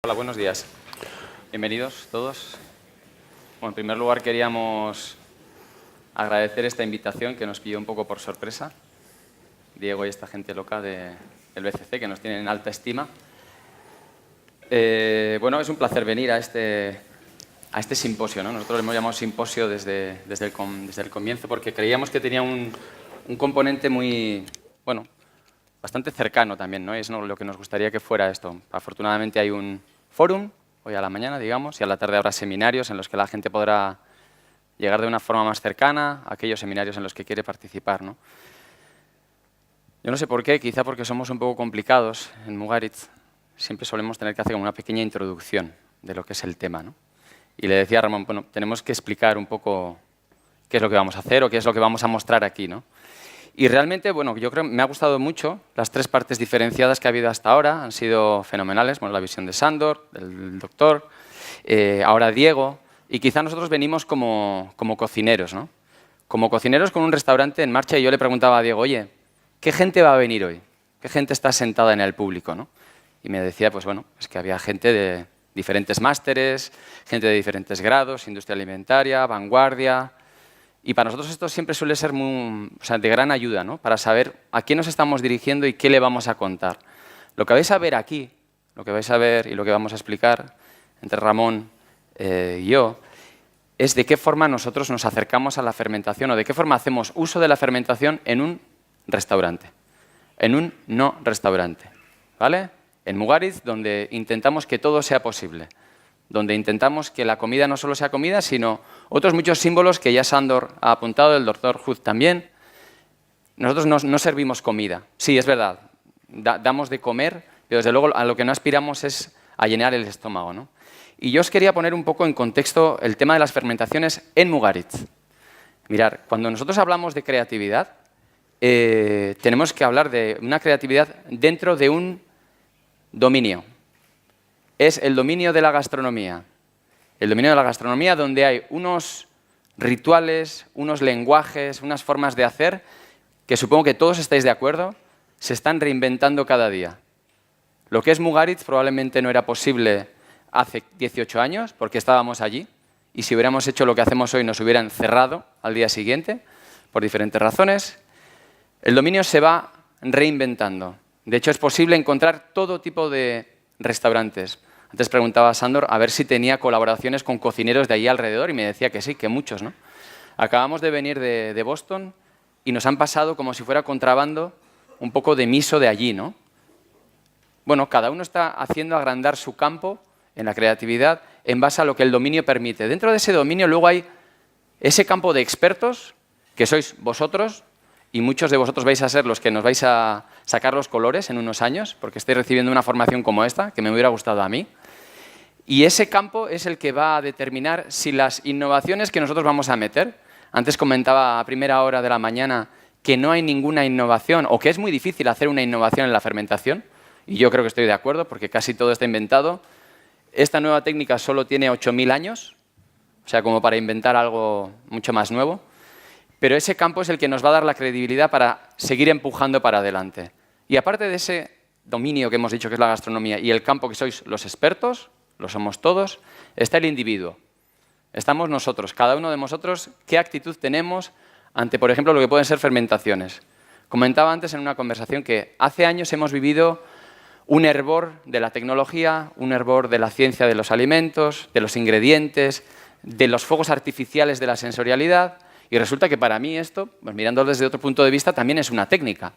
Hola, buenos días. Bienvenidos todos. Bueno, en primer lugar queríamos agradecer esta invitación que nos pilló un poco por sorpresa. Diego y esta gente loca del BCC que nos tienen en alta estima. Bueno, es un placer venir a este simposio, ¿no? Nosotros lo hemos llamado simposio desde el comienzo porque creíamos que tenía un componente muy, bueno, bastante cercano también, ¿no? Es lo que nos gustaría que fuera esto. Afortunadamente hay un fórum, hoy a la mañana, digamos, y a la tarde habrá seminarios en los que la gente podrá llegar de una forma más cercana a aquellos seminarios en los que quiere participar, ¿no? Yo no sé por qué, quizá porque somos un poco complicados en Mugaritz, siempre solemos tener que hacer una pequeña introducción de lo que es el tema, ¿no? Y le decía a Ramón, bueno, tenemos que explicar un poco qué es lo que vamos a hacer o qué es lo que vamos a mostrar aquí, ¿no? Y realmente, bueno, yo creo que me ha gustado mucho las tres partes diferenciadas que ha habido hasta ahora, han sido fenomenales, bueno, la visión de Sándor, del doctor, ahora Diego, y quizá nosotros venimos como cocineros, ¿no? Como cocineros con un restaurante en marcha, y yo le preguntaba a Diego, oye, ¿qué gente va a venir hoy? ¿Qué gente está sentada en el público, ¿no? Y me decía, pues bueno, es que había gente de diferentes másteres, gente de diferentes grados, industria alimentaria, vanguardia. Y para nosotros esto siempre suele ser de gran ayuda, ¿no? Para saber a quién nos estamos dirigiendo y qué le vamos a contar. Lo que vais a ver aquí, lo que vais a ver y lo que vamos a explicar entre Ramón y yo, es de qué forma nosotros nos acercamos a la fermentación o de qué forma hacemos uso de la fermentación en un restaurante, en un no restaurante, ¿vale? En Mugaritz, donde intentamos que todo sea posible, donde intentamos que la comida no solo sea comida, sino otros muchos símbolos que ya Sándor ha apuntado, el doctor Huth también. Nosotros no servimos comida. Sí, es verdad, damos de comer, pero desde luego a lo que no aspiramos es a llenar el estómago, ¿no? Y yo os quería poner un poco en contexto el tema de las fermentaciones en Mugaritz. Mirad, cuando nosotros hablamos de creatividad, tenemos que hablar de una creatividad dentro de un dominio. Es el dominio de la gastronomía. El dominio de la gastronomía donde hay unos rituales, unos lenguajes, unas formas de hacer que supongo que todos estáis de acuerdo, se están reinventando cada día. Lo que es Mugaritz probablemente no era posible hace 18 años porque estábamos allí y si hubiéramos hecho lo que hacemos hoy nos hubieran cerrado al día siguiente por diferentes razones. El dominio se va reinventando. De hecho, es posible encontrar todo tipo de restaurantes. Antes preguntaba a Sándor a ver si tenía colaboraciones con cocineros de allí alrededor y me decía que sí, que muchos, ¿no? Acabamos de venir de Boston y nos han pasado como si fuera contrabando un poco de miso de allí, ¿no? Bueno, cada uno está haciendo agrandar su campo en la creatividad en base a lo que el dominio permite. Dentro de ese dominio luego hay ese campo de expertos que sois vosotros y muchos de vosotros vais a ser los que nos vais a sacar los colores en unos años porque estáis recibiendo una formación como esta, que me hubiera gustado a mí. Y ese campo es el que va a determinar si las innovaciones que nosotros vamos a meter, antes comentaba a primera hora de la mañana que no hay ninguna innovación o que es muy difícil hacer una innovación en la fermentación, y yo creo que estoy de acuerdo porque casi todo está inventado. Esta nueva técnica solo tiene 8.000 años, o sea, como para inventar algo mucho más nuevo, pero ese campo es el que nos va a dar la credibilidad para seguir empujando para adelante. Y aparte de ese dominio que hemos dicho que es la gastronomía y el campo que sois los expertos, lo somos todos, está el individuo. Estamos nosotros, cada uno de nosotros, qué actitud tenemos ante, por ejemplo, lo que pueden ser fermentaciones. Comentaba antes en una conversación que hace años hemos vivido un hervor de la tecnología, un hervor de la ciencia de los alimentos, de los ingredientes, de los fuegos artificiales de la sensorialidad, y resulta que para mí esto, pues mirando desde otro punto de vista, también es una técnica.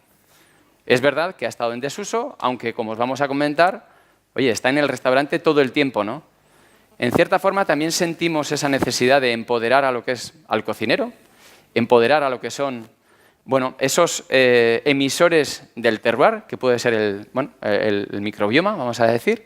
Es verdad que ha estado en desuso, aunque, como os vamos a comentar, oye, está en el restaurante todo el tiempo, ¿no? En cierta forma también sentimos esa necesidad de empoderar a lo que es al cocinero, empoderar a lo que son, bueno, esos emisores del terroir, que puede ser el microbioma, vamos a decir,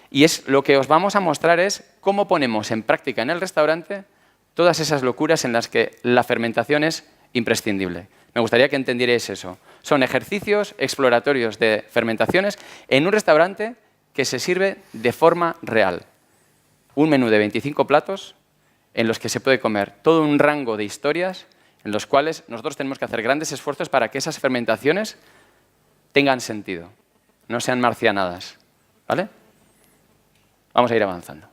y es lo que os vamos a mostrar es cómo ponemos en práctica en el restaurante todas esas locuras en las que la fermentación es imprescindible. Me gustaría que entendierais eso. Son ejercicios exploratorios de fermentaciones en un restaurante que se sirve de forma real. Un menú de 25 platos en los que se puede comer todo un rango de historias en los cuales nosotros tenemos que hacer grandes esfuerzos para que esas fermentaciones tengan sentido, no sean marcianadas, ¿vale? Vamos a ir avanzando.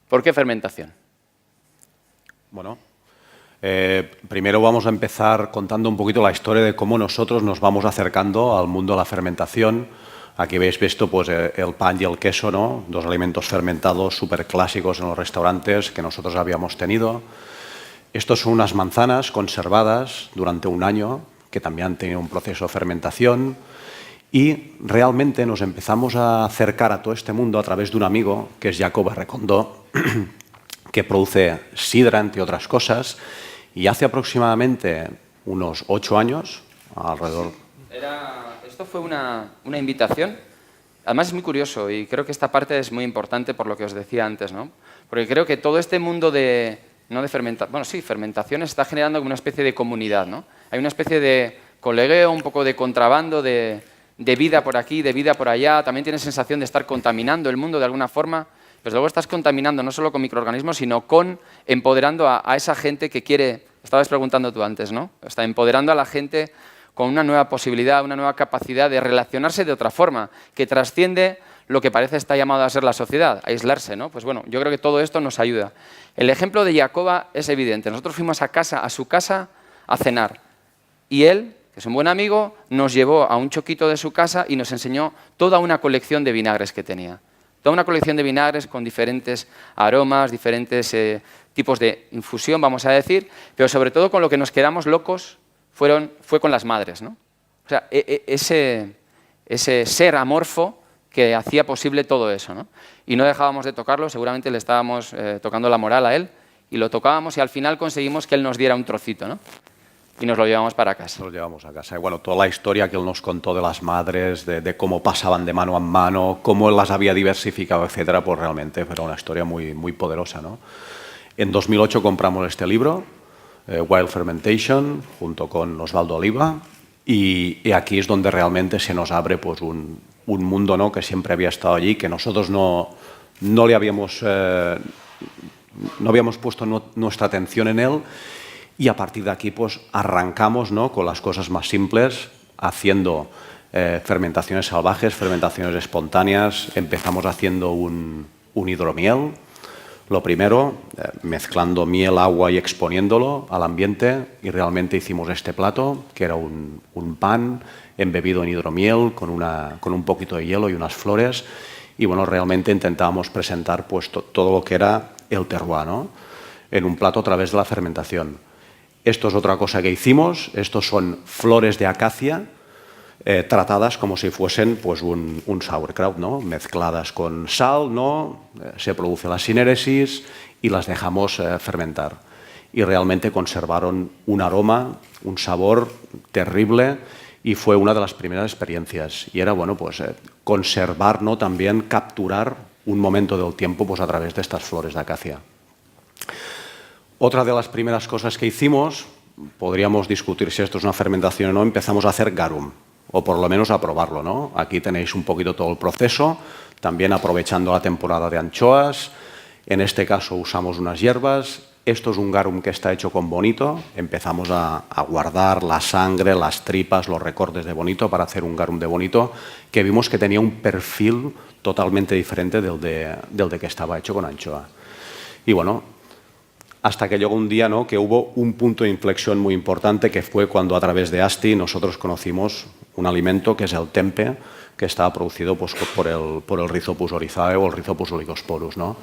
¿Por qué fermentación? Bueno, primero vamos a empezar contando un poquito la historia de cómo nosotros nos vamos acercando al mundo de la fermentación. Aquí veis esto, pues el pan y el queso, ¿no? Dos alimentos fermentados súper clásicos en los restaurantes que nosotros habíamos tenido. Estos son unas manzanas conservadas durante un año, que también han tenido un proceso de fermentación. Y realmente nos empezamos a acercar a todo este mundo a través de un amigo, que es Jacob Recondo, que produce sidra, entre otras cosas, y hace aproximadamente unos 8 años, alrededor... Esto fue una invitación. Además es muy curioso y creo que esta parte es muy importante por lo que os decía antes, ¿no? Porque creo que todo este mundo fermentación está generando como una especie de comunidad, ¿no? Hay una especie de colegueo, un poco de contrabando, de vida por aquí, de vida por allá. También tienes sensación de estar contaminando el mundo de alguna forma. Pues luego estás contaminando no solo con microorganismos, sino empoderando a esa gente que quiere, estabas preguntando tú antes, ¿no? Está empoderando a la gente con una nueva posibilidad, una nueva capacidad de relacionarse de otra forma, que trasciende lo que parece está llamado a ser la sociedad, a aislarse, ¿no? Pues bueno, yo creo que todo esto nos ayuda. El ejemplo de Jacoba es evidente. Nosotros fuimos a su casa a cenar y él, que es un buen amigo, nos llevó a un choquito de su casa y nos enseñó toda una colección de vinagres que tenía. Toda una colección de vinagres con diferentes aromas, diferentes tipos de infusión, vamos a decir, pero sobre todo con lo que nos quedamos locos fue con las madres, ¿no? O sea, ese ser amorfo que hacía posible todo eso, ¿no? Y no dejábamos de tocarlo, seguramente le estábamos tocando la moral a él, y lo tocábamos y al final conseguimos que él nos diera un trocito, ¿no? Y nos lo llevamos para casa. Nos lo llevamos a casa. Y bueno, toda la historia que él nos contó de las madres, de cómo pasaban de mano a mano, cómo él las había diversificado, etcétera, pues realmente era una historia muy, muy poderosa, ¿no? En 2008 compramos este libro, Wild Fermentation, junto con Osvaldo Oliva, y aquí es donde realmente se nos abre pues, un mundo, ¿no? Que siempre había estado allí, que nosotros no le habíamos, no habíamos puesto nuestra atención en él. Y a partir de aquí pues, arrancamos, ¿no? Con las cosas más simples, haciendo fermentaciones salvajes, fermentaciones espontáneas. Empezamos haciendo un hidromiel. Lo primero, mezclando miel, agua y exponiéndolo al ambiente. Y realmente hicimos este plato, que era un pan embebido en hidromiel con un poquito de hielo y unas flores. Y bueno, realmente intentábamos presentar pues, todo lo que era el terroir, ¿no? En un plato a través de la fermentación. Esto es otra cosa que hicimos. Estos son flores de acacia tratadas como si fuesen pues, un sauerkraut, ¿no? Mezcladas con sal, ¿no? Se produce la sinéresis y las dejamos fermentar. Y realmente conservaron un aroma, un sabor terrible y fue una de las primeras experiencias. Y era bueno, pues, conservar, ¿no? También capturar un momento del tiempo pues, a través de estas flores de acacia. Otra de las primeras cosas que hicimos, podríamos discutir si esto es una fermentación o no, empezamos a hacer garum, o por lo menos a probarlo, ¿no? Aquí tenéis un poquito todo el proceso, también aprovechando la temporada de anchoas. En este caso usamos unas hierbas. Esto es un garum que está hecho con bonito. Empezamos a guardar la sangre, las tripas, los recortes de bonito para hacer un garum de bonito, que vimos que tenía un perfil totalmente diferente del de que estaba hecho con anchoa. Y bueno, hasta que llegó un día, ¿no? Que hubo un punto de inflexión muy importante, que fue cuando a través de Asti nosotros conocimos un alimento que es el tempe, que estaba producido pues, por el Rhizopus oryzae o el Rhizopus oligosporus, ¿no?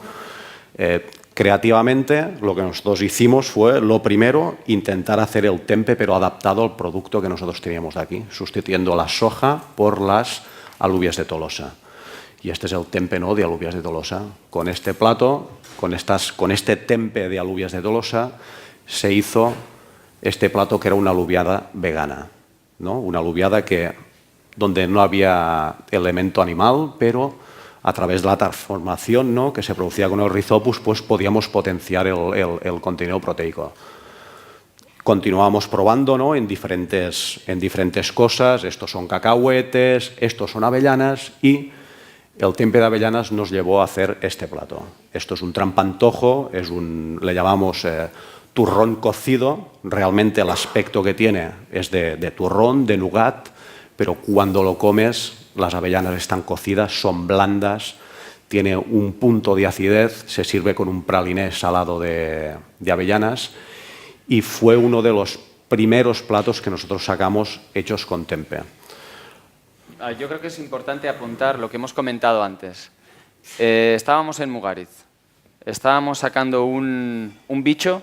Creativamente lo que nosotros hicimos fue, lo primero, intentar hacer el tempe pero adaptado al producto que nosotros teníamos de aquí, sustituyendo la soja por las alubias de Tolosa. Y este es el tempe, ¿no? De alubias de Tolosa. Con este plato, con este tempe de alubias de Tolosa, se hizo este plato que era una alubiada vegana, ¿no? Una alubiada donde no había elemento animal, pero a través de la transformación, ¿no? Que se producía con el Rhizopus, pues podíamos potenciar el contenido proteico. Continuamos probando, ¿no? en diferentes cosas. Estos son cacahuetes, estos son avellanas y el tempe de avellanas nos llevó a hacer este plato. Esto es un trampantojo, le llamamos turrón cocido. Realmente el aspecto que tiene es de turrón, de nougat, pero cuando lo comes, las avellanas están cocidas, son blandas, tiene un punto de acidez, se sirve con un praliné salado de avellanas y fue uno de los primeros platos que nosotros sacamos hechos con tempeh. Yo creo que es importante apuntar lo que hemos comentado antes. Estábamos en Mugaritz, estábamos sacando un bicho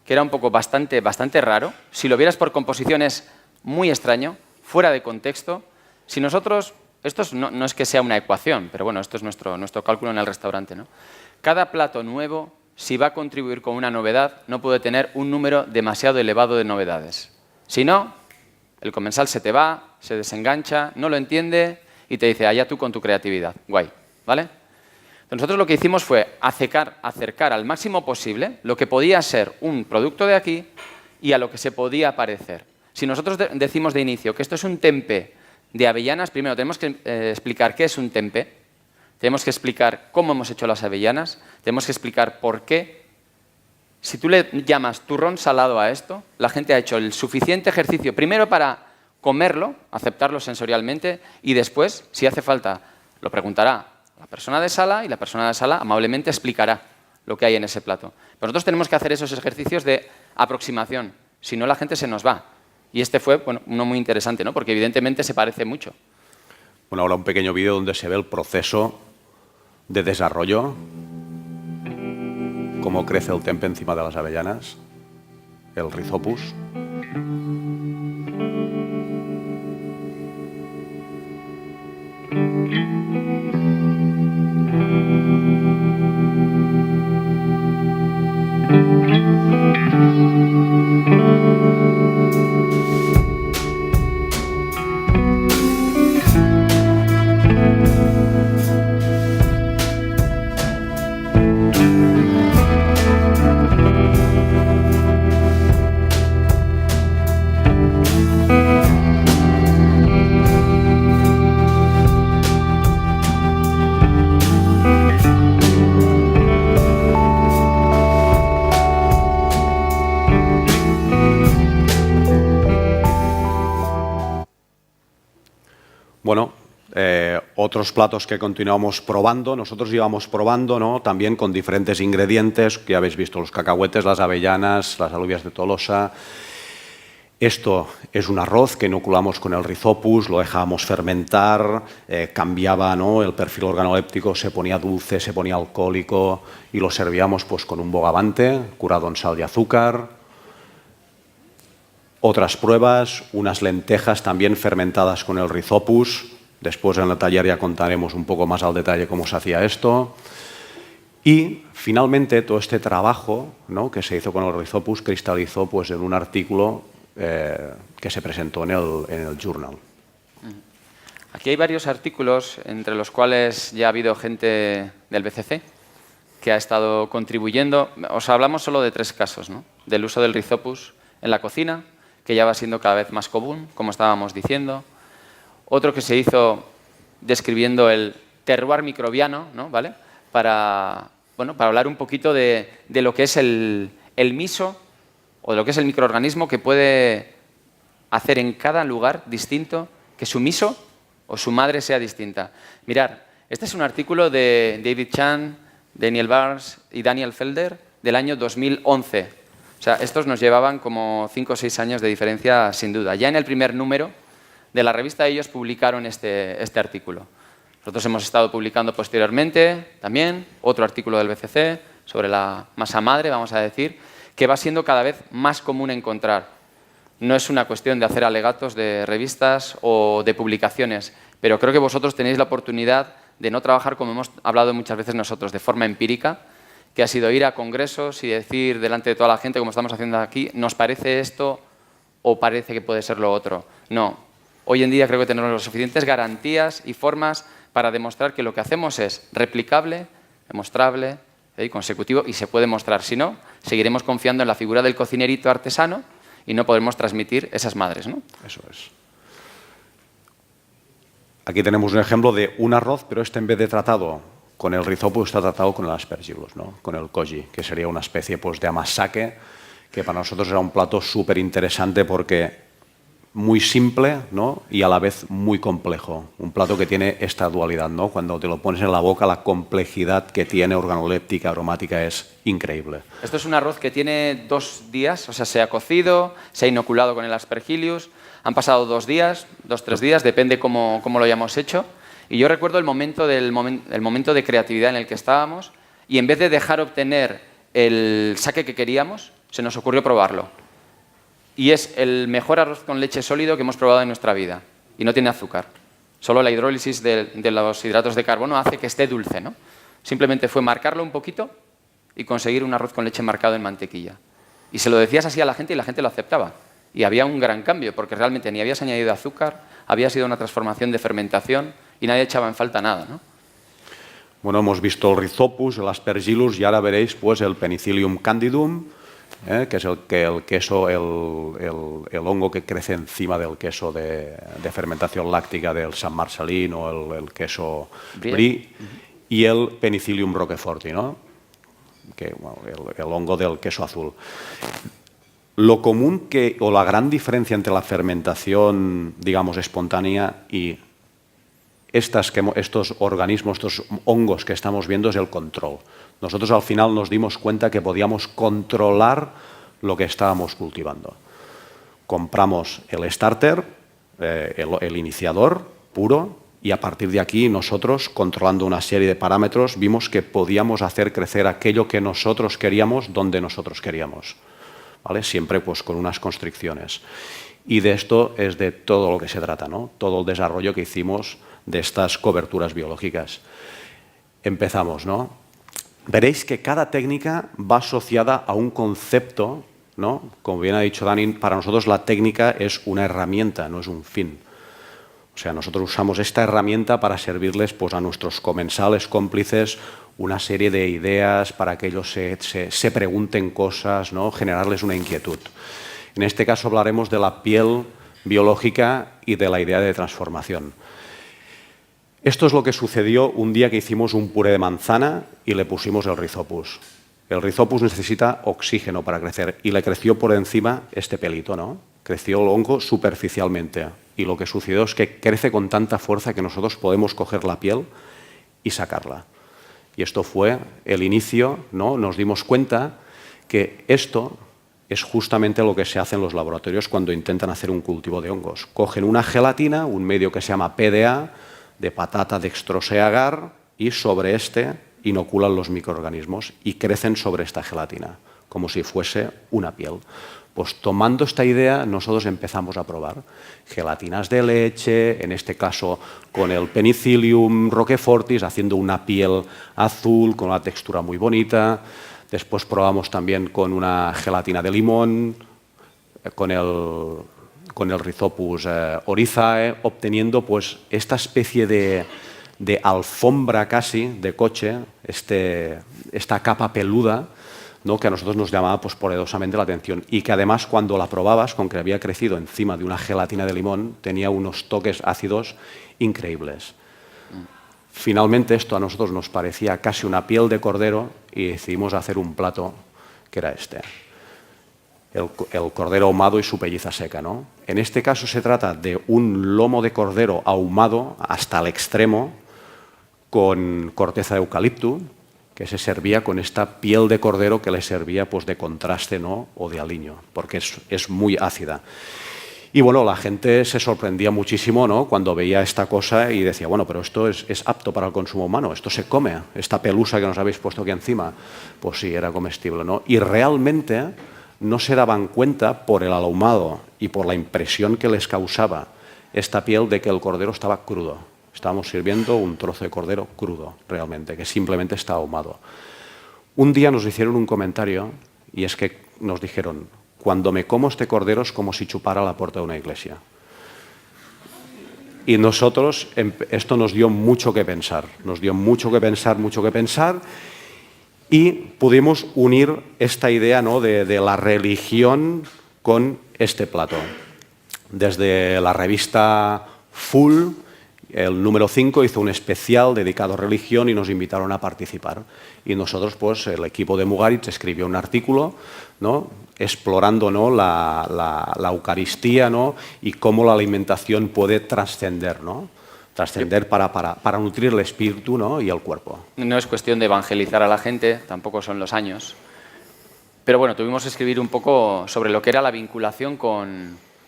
que era un poco bastante raro. Si lo vieras por composición es muy extraño, fuera de contexto. Si nosotros, esto no es que sea una ecuación, pero bueno, esto es nuestro cálculo en el restaurante, ¿no? Cada plato nuevo, si va a contribuir con una novedad, no puede tener un número demasiado elevado de novedades. Si no, el comensal se te va, se desengancha, no lo entiende y te dice, allá tú con tu creatividad. Guay, ¿vale? Nosotros lo que hicimos fue acercar al máximo posible lo que podía ser un producto de aquí y a lo que se podía parecer. Si nosotros decimos de inicio que esto es un tempeh de avellanas, primero tenemos que explicar qué es un tempeh, tenemos que explicar cómo hemos hecho las avellanas, tenemos que explicar por qué. Si tú le llamas turrón salado a esto, la gente ha hecho el suficiente ejercicio, primero para comerlo, aceptarlo sensorialmente, y después, si hace falta, lo preguntará la persona de sala y la persona de sala amablemente explicará lo que hay en ese plato. Pero nosotros tenemos que hacer esos ejercicios de aproximación, si no la gente se nos va. Y este fue uno muy interesante, ¿no? Porque evidentemente se parece mucho. Bueno, ahora un pequeño vídeo donde se ve el proceso de desarrollo, cómo crece el tempeh encima de las avellanas, el Rhizopus. Bueno, otros platos que continuamos probando, nosotros íbamos probando, ¿no? También con diferentes ingredientes, que ya habéis visto, los cacahuetes, las avellanas, las alubias de Tolosa. Esto es un arroz que inoculamos con el Rhizopus, lo dejábamos fermentar, cambiaba, ¿no? El perfil organoléptico, se ponía dulce, se ponía alcohólico y lo servíamos pues, con un bogavante curado en sal y azúcar. Otras pruebas, unas lentejas también fermentadas con el Rhizopus. Después en el taller ya contaremos un poco más al detalle cómo se hacía esto. Y finalmente todo este trabajo, ¿no? Que se hizo con el Rhizopus cristalizó pues, en un artículo que se presentó en el Journal. Aquí hay varios artículos, entre los cuales ya ha habido gente del BCC que ha estado contribuyendo. Os hablamos solo de 3 casos, ¿no? Del uso del Rhizopus en la cocina, que ya va siendo cada vez más común, como estábamos diciendo. Otro que se hizo describiendo el terroir microbiano, ¿no? ¿Vale? Para hablar un poquito de lo que es el miso o de lo que es el microorganismo que puede hacer en cada lugar distinto que su miso o su madre sea distinta. Mirad, este es un artículo de David Chan, Daniel Barnes y Daniel Felder del año 2011. O sea, estos nos llevaban como 5 o 6 años de diferencia, sin duda. Ya en el primer número de la revista ellos publicaron este artículo. Nosotros hemos estado publicando posteriormente también otro artículo del BCC sobre la masa madre, vamos a decir, que va siendo cada vez más común encontrar. No es una cuestión de hacer alegatos de revistas o de publicaciones, pero creo que vosotros tenéis la oportunidad de no trabajar como hemos hablado muchas veces nosotros, de forma empírica, que ha sido ir a congresos y decir delante de toda la gente, como estamos haciendo aquí, ¿nos parece esto o parece que puede ser lo otro? No. Hoy en día creo que tenemos las suficientes garantías y formas para demostrar que lo que hacemos es replicable, demostrable y consecutivo y se puede mostrar. Si no, seguiremos confiando en la figura del cocinerito artesano y no podremos transmitir esas madres, ¿no? Eso es. Aquí tenemos un ejemplo de un arroz, pero este en vez de tratado con el Rhizopus está tratado con el aspergillus, ¿no? Con el koji, que sería una especie pues, de amasake, que para nosotros era un plato súper interesante porque muy simple, ¿no? Y a la vez muy complejo. Un plato que tiene esta dualidad, ¿no? Cuando te lo pones en la boca, la complejidad que tiene organoléptica, aromática es increíble. Esto es un arroz que tiene 2 días, o sea, se ha cocido, se ha inoculado con el Aspergillus, han pasado 2 días, 2-3 días, depende cómo lo hayamos hecho. Y yo recuerdo el momento de creatividad en el que estábamos y en vez de dejar obtener el saque que queríamos, se nos ocurrió probarlo. Y es el mejor arroz con leche sólido que hemos probado en nuestra vida. Y no tiene azúcar. Solo la hidrólisis de los hidratos de carbono hace que esté dulce, ¿no? Simplemente fue marcarlo un poquito y conseguir un arroz con leche marcado en mantequilla. Y se lo decías así a la gente y la gente lo aceptaba. Y había un gran cambio, porque realmente ni habías añadido azúcar, había sido una transformación de fermentación y nadie echaba en falta nada, ¿no? Bueno, hemos visto el Rhizopus, el Aspergillus y ahora veréis pues, el Penicillium candidum, que es el queso, el hongo que crece encima del queso de fermentación láctica del San Marcelín o el queso Brie, y el Penicillium roqueforti, ¿no? Que, bueno, el hongo del queso azul. Lo común o la gran diferencia entre la fermentación, digamos, espontánea y estos organismos, estos hongos que estamos viendo es el control. Nosotros al final nos dimos cuenta que podíamos controlar lo que estábamos cultivando. Compramos el starter, el iniciador puro, y a partir de aquí nosotros, controlando una serie de parámetros, vimos que podíamos hacer crecer aquello que nosotros queríamos donde nosotros queríamos, ¿vale? Siempre pues con unas constricciones. Y de esto es de todo lo que se trata, ¿no? Todo el desarrollo que hicimos de estas coberturas biológicas. Empezamos, ¿no? Veréis que cada técnica va asociada a un concepto, ¿no? Como bien ha dicho Dani, para nosotros la técnica es una herramienta, no es un fin. O sea, nosotros usamos esta herramienta para servirles pues, a nuestros comensales cómplices una serie de ideas para que ellos se pregunten cosas, ¿no? Generarles una inquietud. En este caso hablaremos de la piel biológica y de la idea de transformación. Esto es lo que sucedió un día que hicimos un puré de manzana y le pusimos el Rhizopus. El Rhizopus necesita oxígeno para crecer y le creció por encima este pelito, ¿no? Creció el hongo superficialmente y lo que sucedió es que crece con tanta fuerza que nosotros podemos coger la piel y sacarla. Y esto fue el inicio, ¿no? Nos dimos cuenta que esto es justamente lo que se hace en los laboratorios cuando intentan hacer un cultivo de hongos. Cogen una gelatina, un medio que se llama PDA, de patata dextrosa agar, y sobre este inoculan los microorganismos y crecen sobre esta gelatina, como si fuese una piel. Pues tomando esta idea, nosotros empezamos a probar gelatinas de leche, en este caso con el Penicillium roquefortis, haciendo una piel azul con una textura muy bonita. Después probamos también con una gelatina de limón, con el Rhizopus oryzae, obteniendo pues, esta especie de alfombra casi de coche, esta capa peluda, ¿no? Que a nosotros nos llamaba pues, poderosamente la atención y que además cuando la probabas, con que había crecido encima de una gelatina de limón, tenía unos toques ácidos increíbles. Finalmente esto a nosotros nos parecía casi una piel de cordero y decidimos hacer un plato que era este. El cordero ahumado y su pelliza seca, ¿no? En este caso se trata de un lomo de cordero ahumado hasta el extremo con corteza de eucalipto, que se servía con esta piel de cordero que le servía pues, de contraste, ¿no? O de aliño, porque es muy ácida. Y bueno, la gente se sorprendía muchísimo, ¿no? Cuando veía esta cosa y decía, bueno, pero esto es apto para el consumo humano, esto se come, esta pelusa que nos habéis puesto aquí encima, pues sí, era comestible, ¿no? Y realmente no se daban cuenta por el ahumado y por la impresión que les causaba esta piel de que el cordero estaba crudo. Estábamos sirviendo un trozo de cordero crudo, realmente, que simplemente está ahumado. Un día nos hicieron un comentario y es que nos dijeron, cuando me como este cordero es como si chupara la puerta de una iglesia. Y nosotros, esto nos dio mucho que pensar, y pudimos unir esta idea, ¿no? de la religión con este plato. Desde la revista Full, el número 5 hizo un especial dedicado a religión y nos invitaron a participar. Y nosotros, pues, el equipo de Mugaritz escribió un artículo, ¿no? explorando, ¿no?, la Eucaristía, ¿no?, y cómo la alimentación puede trascender, ¿no?, trascender para nutrir el espíritu, ¿no?, y el cuerpo. No es cuestión de evangelizar a la gente, tampoco son los años. Pero bueno, tuvimos que escribir un poco sobre lo que era la vinculación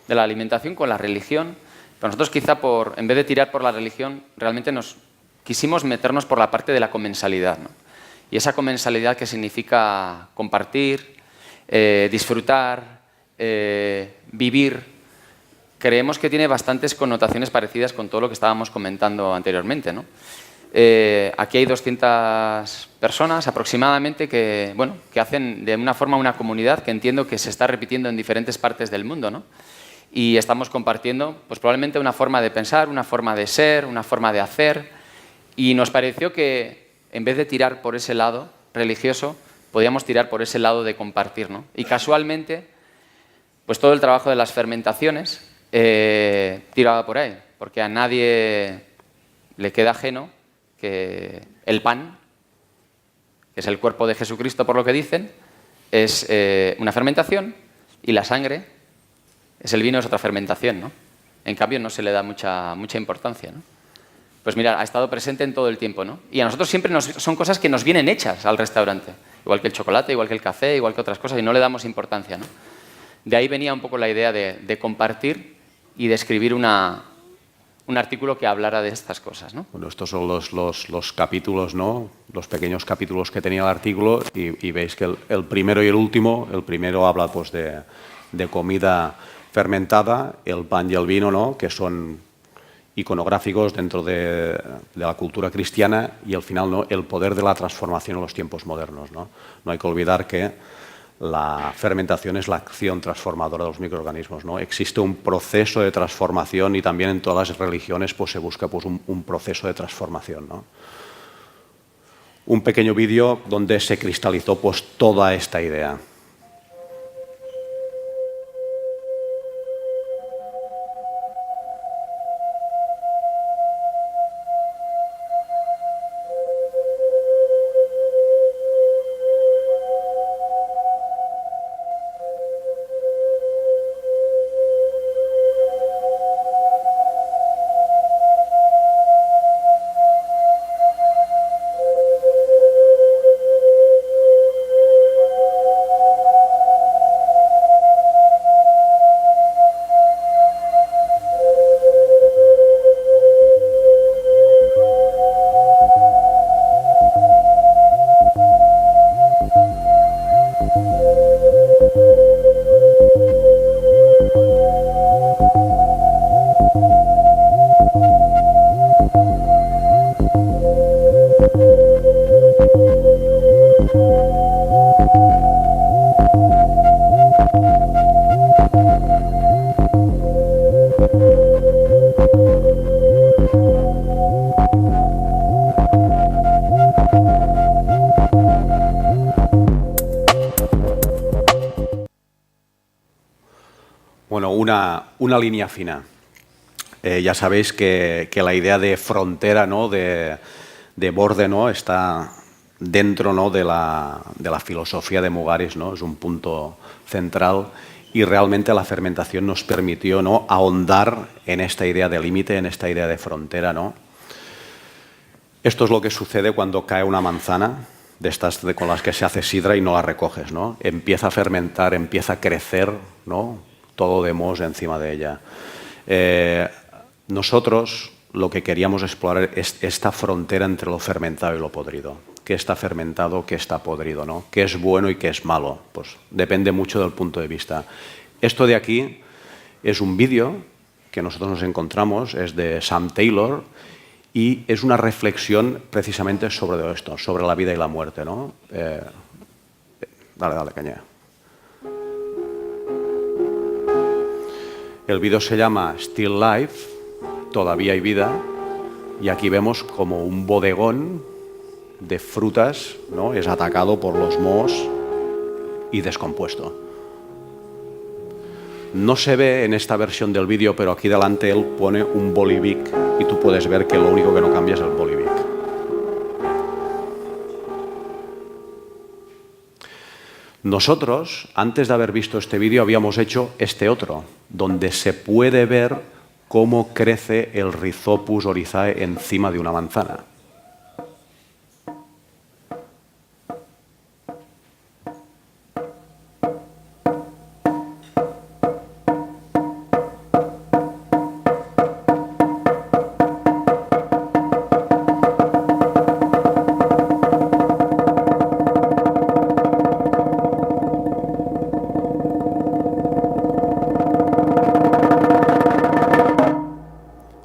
de la alimentación con la religión. Pero nosotros quizá en vez de tirar por la religión, realmente nos quisimos meternos por la parte de la comensalidad, ¿no? Y esa comensalidad que significa compartir, disfrutar, vivir, creemos que tiene bastantes connotaciones parecidas con todo lo que estábamos comentando anteriormente, ¿no? Aquí hay 200 personas aproximadamente que hacen de una forma una comunidad que entiendo que se está repitiendo en diferentes partes del mundo, ¿no? Y estamos compartiendo pues, probablemente una forma de pensar, una forma de ser, una forma de hacer. Y nos pareció que en vez de tirar por ese lado religioso, podíamos tirar por ese lado de compartir, ¿no? Y casualmente, pues todo el trabajo de las fermentaciones tiraba por ahí, porque a nadie le queda ajeno que el pan, que es el cuerpo de Jesucristo por lo que dicen, es una fermentación y la sangre es el vino, es otra fermentación, ¿no? En cambio no se le da mucha importancia, ¿no? Pues mira, ha estado presente en todo el tiempo, ¿no? Y a nosotros siempre son cosas que nos vienen hechas al restaurante, igual que el chocolate, igual que el café, igual que otras cosas, y no le damos importancia, ¿no? De ahí venía un poco la idea de compartir y de escribir un artículo que hablara de estas cosas, ¿no? Bueno, estos son los capítulos, ¿no?, los pequeños capítulos que tenía el artículo y veis que el primero y el último, el primero habla pues, de comida fermentada, el pan y el vino, ¿no?, que son iconográficos dentro de la cultura cristiana, y al final, ¿no?, el poder de la transformación en los tiempos modernos, ¿no? No hay que olvidar que la fermentación es la acción transformadora de los microorganismos, ¿no? Existe un proceso de transformación y también en todas las religiones pues, se busca pues, un proceso de transformación, ¿no? Un pequeño vídeo donde se cristalizó pues, toda esta idea. Bueno, una línea fina. Ya sabéis que la idea de frontera, ¿no?, de borde, ¿no?, está dentro, ¿no?, de la filosofía de Mugaris, ¿no? Es un punto central y realmente la fermentación nos permitió, ¿no?, ahondar en esta idea de límite, en esta idea de frontera, ¿no? Esto es lo que sucede cuando cae una manzana de estas con las que se hace sidra y no la recoges, ¿no? Empieza a fermentar, empieza a crecer, ¿no?, todo de mos encima de ella. Nosotros lo que queríamos explorar es esta frontera entre lo fermentado y lo podrido. ¿Qué está fermentado, qué está podrido, ¿no? ¿Qué es bueno y qué es malo? Pues depende mucho del punto de vista. Esto de aquí es un vídeo que nosotros nos encontramos, es de Sam Taylor, y es una reflexión precisamente sobre esto, sobre la vida y la muerte, ¿no? Dale, caña. El vídeo se llama Still Life, Todavía hay vida, y aquí vemos como un bodegón de frutas, ¿no?, es atacado por los mohos y descompuesto. No se ve en esta versión del vídeo, pero aquí delante él pone un bolivic y tú puedes ver que lo único que no cambia es el bolivic. Nosotros, antes de haber visto este vídeo, habíamos hecho este otro, donde se puede ver cómo crece el Rhizopus oryzae encima de una manzana.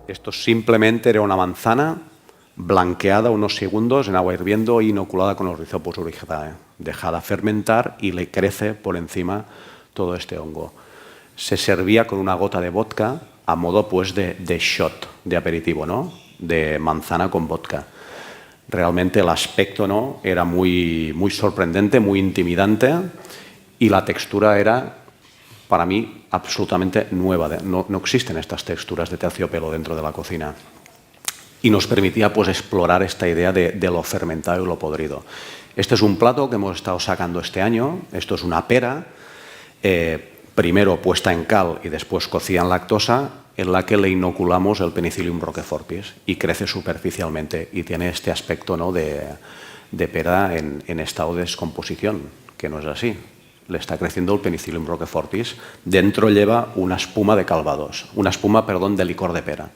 Esto simplemente era una manzana blanqueada unos segundos en agua hirviendo e inoculada con los Rhizopus oryzae. Dejada fermentar y le crece por encima todo este hongo. Se servía con una gota de vodka a modo pues de shot, de aperitivo, ¿no? De manzana con vodka. Realmente el aspecto, ¿no? Era muy sorprendente, muy intimidante, y la textura era, para mí, absolutamente nueva. No existen estas texturas de terciopelo dentro de la cocina. Y nos permitía pues explorar esta idea de lo fermentado y lo podrido. Este es un plato que hemos estado sacando este año. Esto es una pera, primero puesta en cal y después cocida en lactosa, en la que le inoculamos el Penicillium roquefortis y crece superficialmente y tiene este aspecto, ¿no? de pera en estado de descomposición, que no es así. Le está creciendo el Penicillium roquefortis. Dentro lleva una espuma de Calvados, de licor de pera.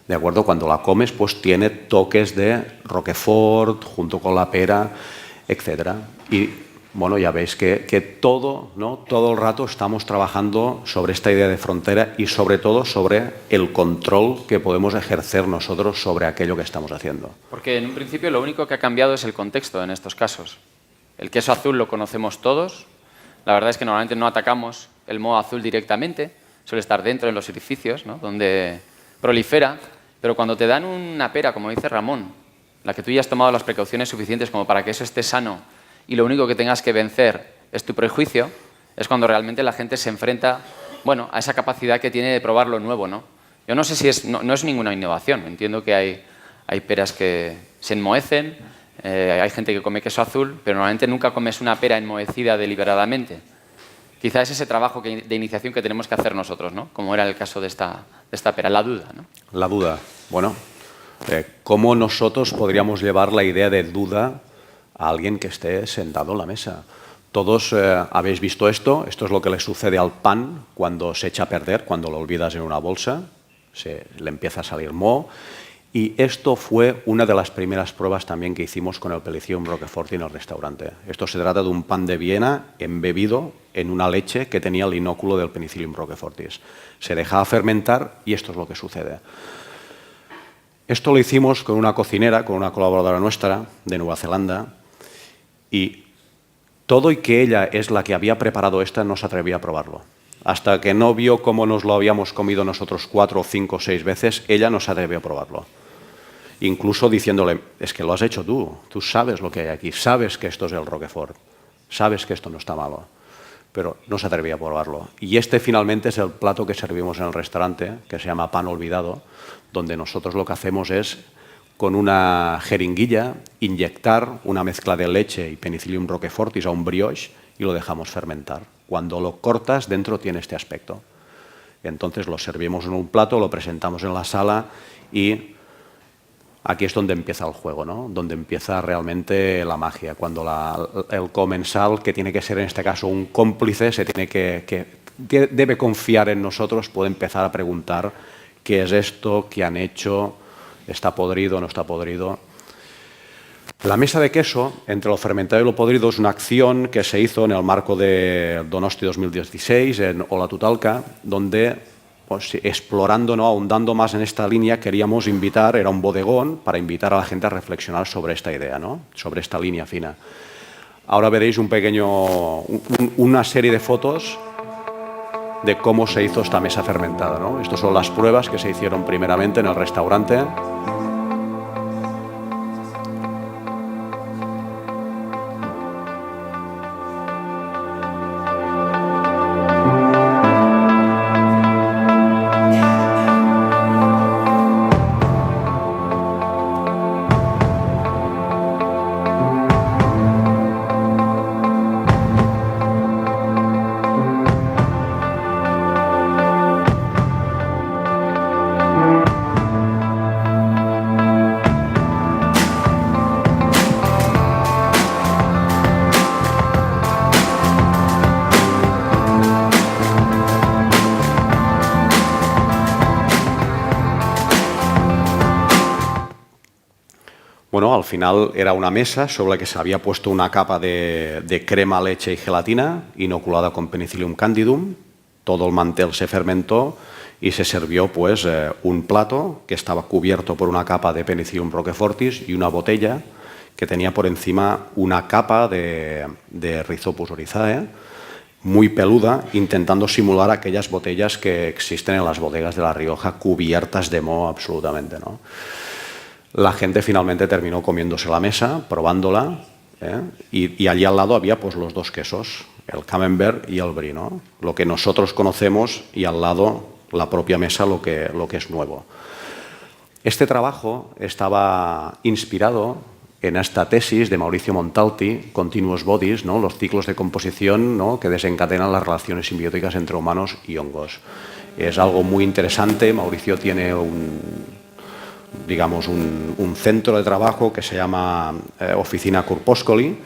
¿De acuerdo? Cuando la comes, pues tiene toques de Roquefort junto con la pera, etc. Y bueno, ya veis que todo, ¿no? Todo el rato estamos trabajando sobre esta idea de frontera y sobre todo sobre el control que podemos ejercer nosotros sobre aquello que estamos haciendo. Porque en un principio lo único que ha cambiado es el contexto en estos casos. El queso azul lo conocemos todos. La verdad es que normalmente no atacamos el moho azul directamente. Suele estar dentro en los orificios, ¿no? Donde prolifera. Pero cuando te dan una pera, como dice Ramón, la que tú ya has tomado las precauciones suficientes como para que eso esté sano y lo único que tengas que vencer es tu prejuicio, es cuando realmente la gente se enfrenta, bueno, a esa capacidad que tiene de probar lo nuevo, ¿no? Yo no sé si no es ninguna innovación. Entiendo que hay peras que se enmohecen, hay gente que come queso azul, pero normalmente nunca comes una pera enmohecida deliberadamente. Quizás es ese trabajo de iniciación que tenemos que hacer nosotros, ¿no? Como era el caso de esta pera, la duda, ¿no? La duda. Bueno, ¿cómo nosotros podríamos llevar la idea de duda a alguien que esté sentado en la mesa? Todos habéis visto esto. Esto es lo que le sucede al pan cuando se echa a perder, cuando lo olvidas en una bolsa. Le empieza a salir moho. Y esto fue una de las primeras pruebas también que hicimos con el Penicillium roqueforti en el restaurante. Esto se trata de un pan de Viena embebido en una leche que tenía el inóculo del Penicillium roquefortis. Se dejaba fermentar y esto es lo que sucede. Esto lo hicimos con una cocinera, con una colaboradora nuestra de Nueva Zelanda, y todo y que ella es la que había preparado esta, no se atrevía a probarlo. Hasta que no vio cómo nos lo habíamos comido nosotros 4, 5, 6 veces, ella no se atrevió a probarlo. Incluso diciéndole, es que lo has hecho tú sabes lo que hay aquí, sabes que esto es el Roquefort, sabes que esto no está malo, pero no se atrevía a probarlo. Y este finalmente es el plato que servimos en el restaurante, que se llama pan olvidado, donde nosotros lo que hacemos es, con una jeringuilla, inyectar una mezcla de leche y Penicillium roquefortis a un brioche y lo dejamos fermentar. Cuando lo cortas, dentro tiene este aspecto. Entonces lo servimos en un plato, lo presentamos en la sala y aquí es donde empieza el juego, ¿no? Donde empieza realmente la magia. Cuando el comensal, que tiene que ser en este caso un cómplice, debe confiar en nosotros, puede empezar a preguntar qué es esto, qué han hecho, está podrido, no está podrido. La mesa de queso, entre lo fermentado y lo podrido, es una acción que se hizo en el marco de Donosti 2016 en Olatutalca, donde, pues, explorando, ¿no? Ahondando más en esta línea, queríamos invitar, era un bodegón, para invitar a la gente a reflexionar sobre esta idea, ¿no? Sobre esta línea fina. Ahora veréis una serie de fotos de cómo se hizo esta mesa fermentada, ¿no? Estas son las pruebas que se hicieron primeramente en el restaurante. Bueno, al final era una mesa sobre la que se había puesto una capa de crema, leche y gelatina inoculada con Penicillium candidum. Todo el mantel se fermentó y se sirvió pues un plato que estaba cubierto por una capa de Penicillium roquefortis y una botella que tenía por encima una capa de Rhizopus oryzae, muy peluda, intentando simular aquellas botellas que existen en las bodegas de La Rioja, cubiertas de moho absolutamente, ¿no? La gente finalmente terminó comiéndose la mesa, probándola, y allí al lado había pues los dos quesos, el Camembert y el Brie, ¿no? Lo que nosotros conocemos, y al lado la propia mesa lo que es nuevo. Este trabajo estaba inspirado en esta tesis de Mauricio Montalti, Continuous Bodies, ¿no? Los ciclos de composición, ¿no? Que desencadenan las relaciones simbióticas entre humanos y hongos. Es algo muy interesante. Mauricio tiene un centro de trabajo que se llama Oficina Corpusculi,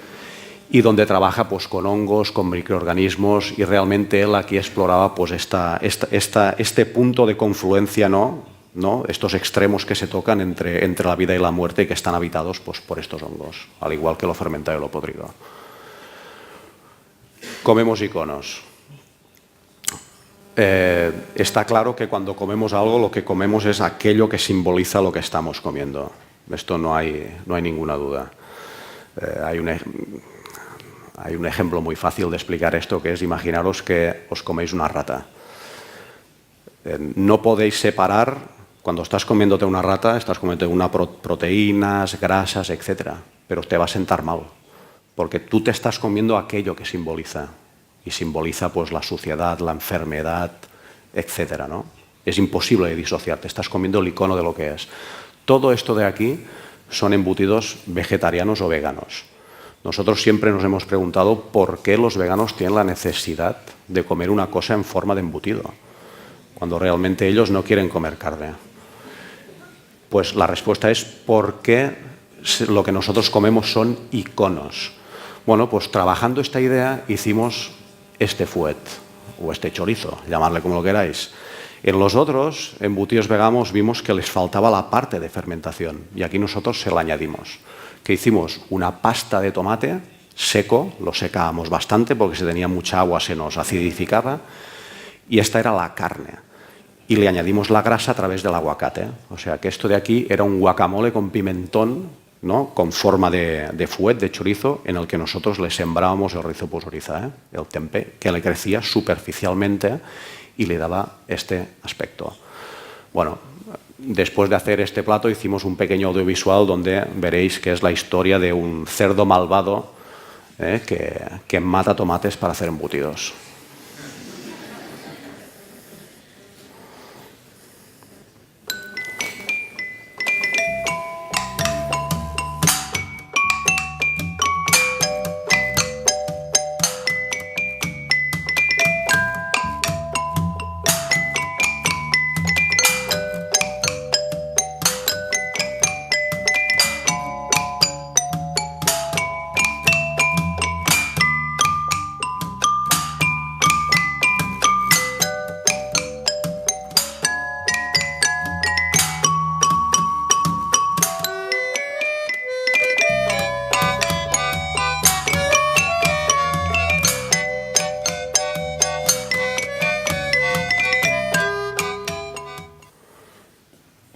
y donde trabaja pues, con hongos, con microorganismos, y realmente él aquí exploraba pues, este punto de confluencia, ¿no? Estos extremos que se tocan entre la vida y la muerte, y que están habitados pues, por estos hongos, al igual que lo fermentado y lo podrido. Comemos iconos. Está claro que cuando comemos algo, lo que comemos es aquello que simboliza lo que estamos comiendo. Esto no hay ninguna duda. Hay un ejemplo muy fácil de explicar esto, que es: imaginaros que os coméis una rata. No podéis separar. Cuando estás comiéndote una rata, estás comiendo proteínas, grasas, etc. Pero te va a sentar mal, porque tú te estás comiendo aquello que simboliza, y simboliza pues, la suciedad, la enfermedad, etc., ¿no? Es imposible disociarte, estás comiendo el icono de lo que es. Todo esto de aquí son embutidos vegetarianos o veganos. Nosotros siempre nos hemos preguntado por qué los veganos tienen la necesidad de comer una cosa en forma de embutido, cuando realmente ellos no quieren comer carne. Pues la respuesta es porque lo que nosotros comemos son iconos. Bueno, pues trabajando esta idea hicimos este fuet, o este chorizo, llamarle como lo queráis. En los otros embutidos veganos vimos que les faltaba la parte de fermentación, y aquí nosotros se la añadimos. Que hicimos una pasta de tomate seco, lo secábamos bastante porque si tenía mucha agua se nos acidificaba, y esta era la carne. Y le añadimos la grasa a través del aguacate. O sea que esto de aquí era un guacamole con pimentón, ¿no? Con forma de fuet, de chorizo, en el que nosotros le sembrábamos el Rhizopus oryzae, el tempeh, que le crecía superficialmente y le daba este aspecto. Bueno, después de hacer este plato hicimos un pequeño audiovisual donde veréis que es la historia de un cerdo malvado que mata tomates para hacer embutidos.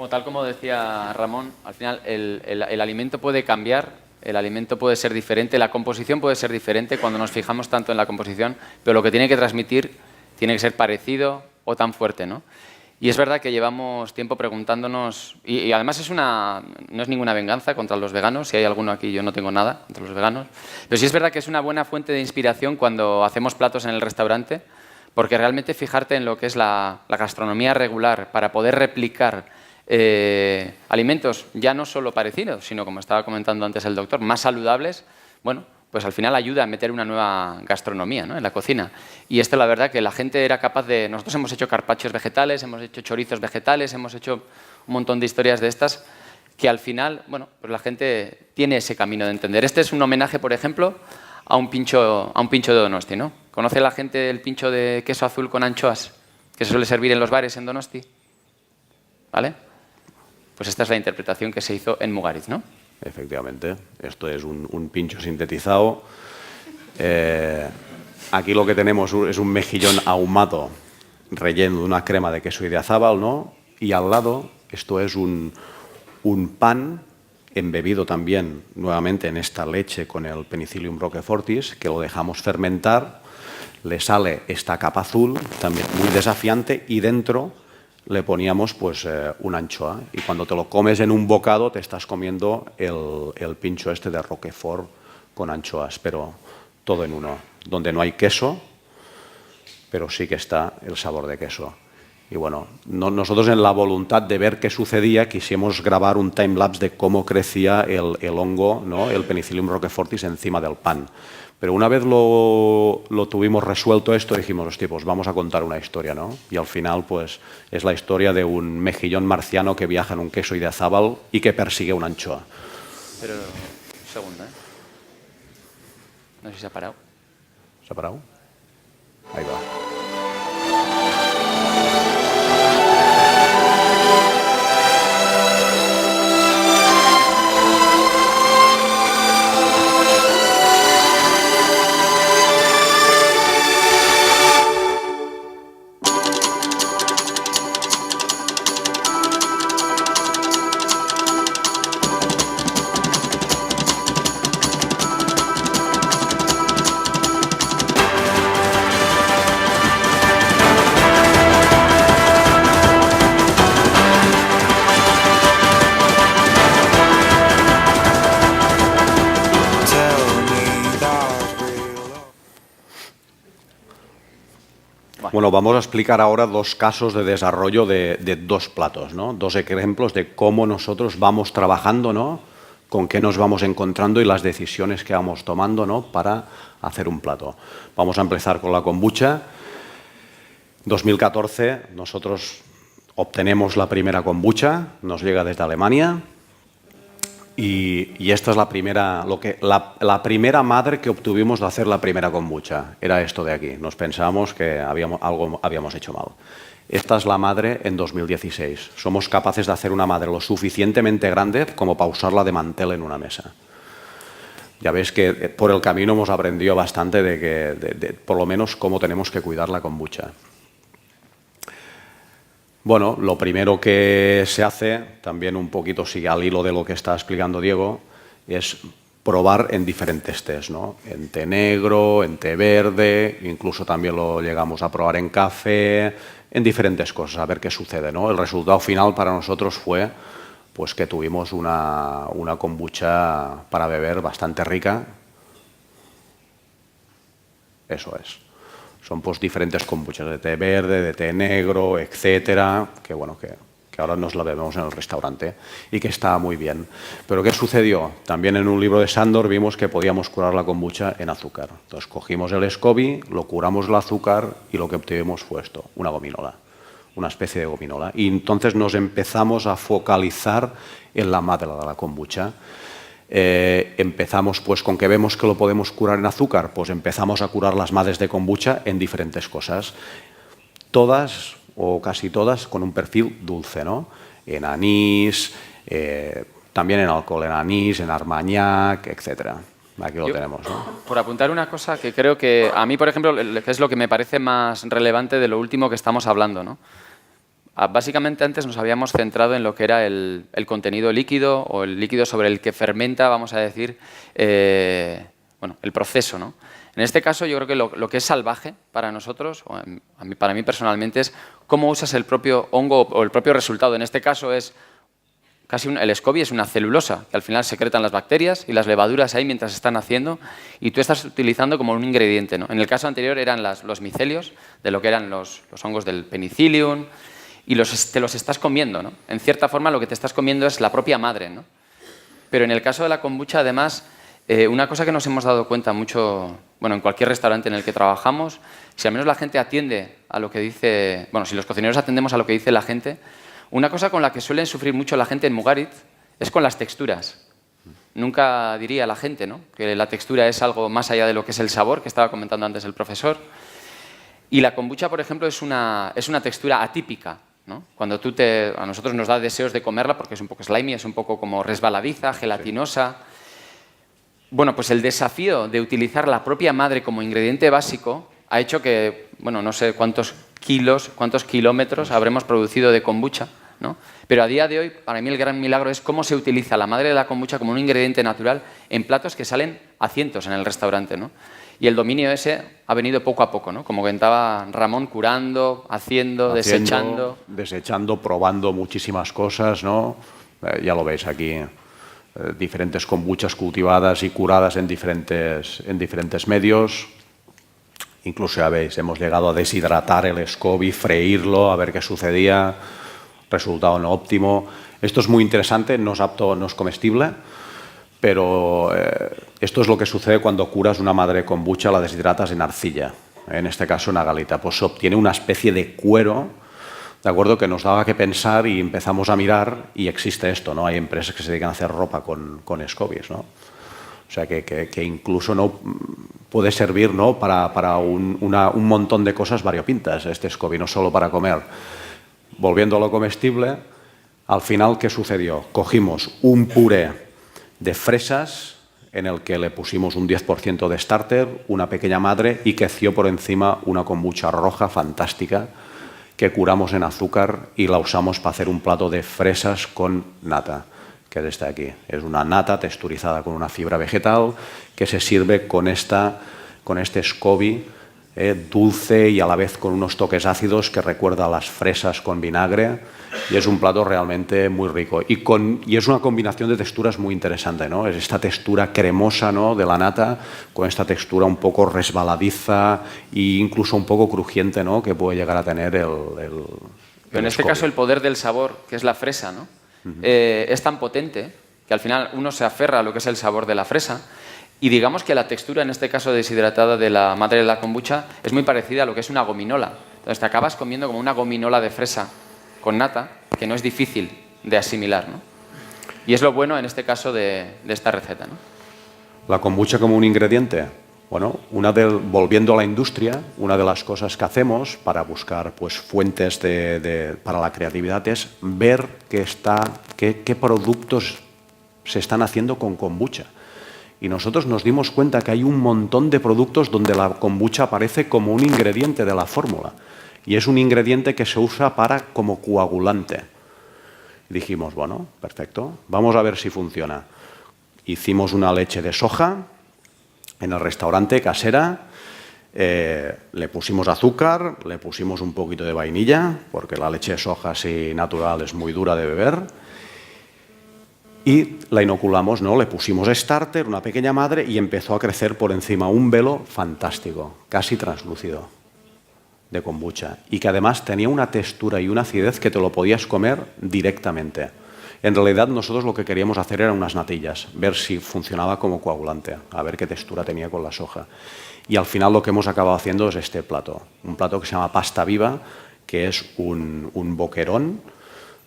Tal como decía Ramón, al final el alimento puede cambiar, el alimento puede ser diferente, la composición puede ser diferente cuando nos fijamos tanto en la composición, pero lo que tiene que transmitir tiene que ser parecido o tan fuerte, ¿no? Y es verdad que llevamos tiempo preguntándonos, y además no es ninguna venganza contra los veganos, si hay alguno aquí, yo no tengo nada contra los veganos, pero sí es verdad que es una buena fuente de inspiración cuando hacemos platos en el restaurante, porque realmente fijarte en lo que es la gastronomía regular para poder replicar alimentos ya no solo parecidos, sino, como estaba comentando antes el doctor, más saludables, bueno, pues al final ayuda a meter una nueva gastronomía, ¿no?, en la cocina. Y esto, la verdad, que la gente era capaz de... Nosotros hemos hecho carpaccios vegetales, hemos hecho chorizos vegetales, hemos hecho un montón de historias de estas que al final, bueno, pues la gente tiene ese camino de entender. Este es un homenaje, por ejemplo, a un pincho de Donosti, ¿no? ¿Conoce la gente el pincho de queso azul con anchoas que se suele servir en los bares en Donosti? ¿Vale? Pues esta es la interpretación que se hizo en Mugaritz, ¿no? efectivamente. Esto es un pincho sintetizado. Aquí lo que tenemos es un mejillón ahumado relleno de una crema de queso idiazábal, ¿no? Y al lado esto es un pan embebido también nuevamente en esta leche con el Penicillium roquefortis, que lo dejamos fermentar, le sale esta capa azul, también muy desafiante, y dentro le poníamos pues una anchoa. Y cuando te lo comes en un bocado te estás comiendo el pincho este de Roquefort con anchoas, pero todo en uno, donde no hay queso, pero sí que está el sabor de queso. Y bueno, nosotros en la voluntad de ver qué sucedía quisimos grabar un timelapse de cómo crecía el hongo, ¿no? El Penicillium roquefortis encima del pan. Pero una vez lo tuvimos resuelto esto, dijimos, hostia, pues vamos a contar una historia, ¿no? Y al final, pues, es la historia de un mejillón marciano que viaja en un queso idiazábal y que persigue una anchoa. Pero, un segundo, ¿eh? No sé si se ha parado. ¿Se ha parado? Ahí va. Bueno, vamos a explicar ahora dos casos de desarrollo de dos platos, ¿no? Dos ejemplos de cómo nosotros vamos trabajando, ¿no? Con qué nos vamos encontrando y las decisiones que vamos tomando, ¿no? Para hacer un plato. Vamos a empezar con la kombucha. 2014 nosotros obtenemos la primera kombucha, nos llega desde Alemania. Y esta es la primera, la primera madre que obtuvimos de hacer la primera kombucha. Era esto de aquí. Nos pensábamos que algo habíamos hecho mal. Esta es la madre en 2016. Somos capaces de hacer una madre lo suficientemente grande como para usarla de mantel en una mesa. Ya ves que por el camino hemos aprendido bastante de por lo menos cómo tenemos que cuidar la kombucha. Bueno, lo primero que se hace, también un poquito sigue al hilo de lo que está explicando Diego, es probar en diferentes tés, ¿no? En té negro, en té verde, incluso también lo llegamos a probar en café, en diferentes cosas, a ver qué sucede, ¿no? El resultado final para nosotros fue pues, que tuvimos una kombucha para beber bastante rica. Eso es. Son pues diferentes kombuchas de té verde, de té negro, etcétera, que bueno, que ahora nos la bebemos en el restaurante y que está muy bien. Pero ¿qué sucedió? También en un libro de Sándor vimos que podíamos curar la kombucha en azúcar. Entonces cogimos el SCOBY, lo curamos el azúcar y lo que obtuvimos fue esto, una gominola, una especie de gominola. Y entonces nos empezamos a focalizar en la madre de la kombucha. Empezamos pues con que vemos que lo podemos curar en azúcar, pues empezamos a curar las madres de kombucha en diferentes cosas. Todas o casi todas con un perfil dulce, ¿no? En anís, también en alcohol, en anís, en armagnac, etcétera. Aquí lo tenemos, ¿no? Por apuntar una cosa que creo que a mí, por ejemplo, es lo que me parece más relevante de lo último que estamos hablando, ¿no? Básicamente antes nos habíamos centrado en lo que era el contenido líquido o el líquido sobre el que fermenta, vamos a decir, bueno, el proceso, ¿no? En este caso yo creo que lo que es salvaje para nosotros, o para mí personalmente, es cómo usas el propio hongo o el propio resultado. En este caso es casi el SCOBY es una celulosa, que al final secretan las bacterias y las levaduras ahí mientras están haciendo, y tú estás utilizando como un ingrediente, ¿no? En el caso anterior eran los micelios, de lo que eran los hongos del penicillium, y te los estás comiendo, ¿no? En cierta forma lo que te estás comiendo es la propia madre, ¿no? Pero en el caso de la kombucha, además, una cosa que nos hemos dado cuenta mucho, bueno, en cualquier restaurante en el que trabajamos, si al menos la gente atiende a lo que dice, bueno, si los cocineros atendemos a lo que dice la gente, una cosa con la que suelen sufrir mucho la gente en Mugarit es con las texturas. Nunca diría la gente, ¿no?, que la textura es algo más allá de lo que es el sabor, que estaba comentando antes el profesor. Y la kombucha, por ejemplo, es una textura atípica, ¿no? Cuando a nosotros nos da deseos de comerla porque es un poco slimy, es un poco como resbaladiza, gelatinosa. Bueno, pues el desafío de utilizar la propia madre como ingrediente básico ha hecho que, bueno, no sé cuántos kilómetros habremos producido de kombucha, ¿no? Pero a día de hoy, para mí el gran milagro es cómo se utiliza la madre de la kombucha como un ingrediente natural en platos que salen a cientos en el restaurante, ¿no? Y el dominio ese ha venido poco a poco, ¿no? Como comentaba Ramón, curando, haciendo, desechando, probando muchísimas cosas, ¿no? Ya lo veis aquí, diferentes kombuchas cultivadas y curadas en diferentes medios. Incluso, ya veis, hemos llegado a deshidratar el SCOBY, freírlo, a ver qué sucedía, resultado no óptimo. Esto es muy interesante, no es apto, no es comestible, pero esto es lo que sucede cuando curas una madre kombucha, la deshidratas en arcilla, en este caso en agalita. Pues se obtiene una especie de cuero, ¿de acuerdo?, que nos daba que pensar y empezamos a mirar y existe esto, ¿no? Hay empresas que se dedican a hacer ropa con SCOBYs, ¿no? O sea, que incluso no puede servir, ¿no?, para un montón de cosas variopintas, este SCOBY, no solo para comer. Volviendo a lo comestible, al final, ¿qué sucedió? Cogimos un puré de fresas en el que le pusimos un 10% de starter, una pequeña madre y queció por encima una kombucha roja fantástica que curamos en azúcar y la usamos para hacer un plato de fresas con nata, que es este aquí. Es una nata texturizada con una fibra vegetal que se sirve con este SCOBY dulce y a la vez con unos toques ácidos que recuerda a las fresas con vinagre, y es un plato realmente muy rico. Y es una combinación de texturas muy interesante, ¿no? Es esta textura cremosa, ¿no?, de la nata con esta textura un poco resbaladiza e incluso un poco crujiente, ¿no?, que puede llegar a tener Pero en este caso el poder del sabor, que es la fresa, ¿no? Es tan potente que al final uno se aferra a lo que es el sabor de la fresa. Y digamos que la textura, en este caso deshidratada de la madre de la kombucha, es muy parecida a lo que es una gominola. Entonces te acabas comiendo como una gominola de fresa con nata, que no es difícil de asimilar, ¿no? Y es lo bueno, en este caso, de esta receta, ¿no? La kombucha como un ingrediente. Bueno, volviendo a la industria, una de las cosas que hacemos para buscar, pues, fuentes para la creatividad es ver qué productos se están haciendo con kombucha. Y nosotros nos dimos cuenta que hay un montón de productos donde la kombucha aparece como un ingrediente de la fórmula. Y es un ingrediente que se usa como coagulante. Y dijimos, bueno, perfecto, vamos a ver si funciona. Hicimos una leche de soja en el restaurante casera, le pusimos azúcar, le pusimos un poquito de vainilla, porque la leche de soja así natural es muy dura de beber. Y la inoculamos, ¿no? Le pusimos starter, una pequeña madre, y empezó a crecer por encima un velo fantástico, casi translúcido, de kombucha. Y que además tenía una textura y una acidez que te lo podías comer directamente. En realidad nosotros lo que queríamos hacer eran unas natillas, ver si funcionaba como coagulante, a ver qué textura tenía con la soja. Y al final lo que hemos acabado haciendo es este plato, un plato que se llama pasta viva, que es un boquerón,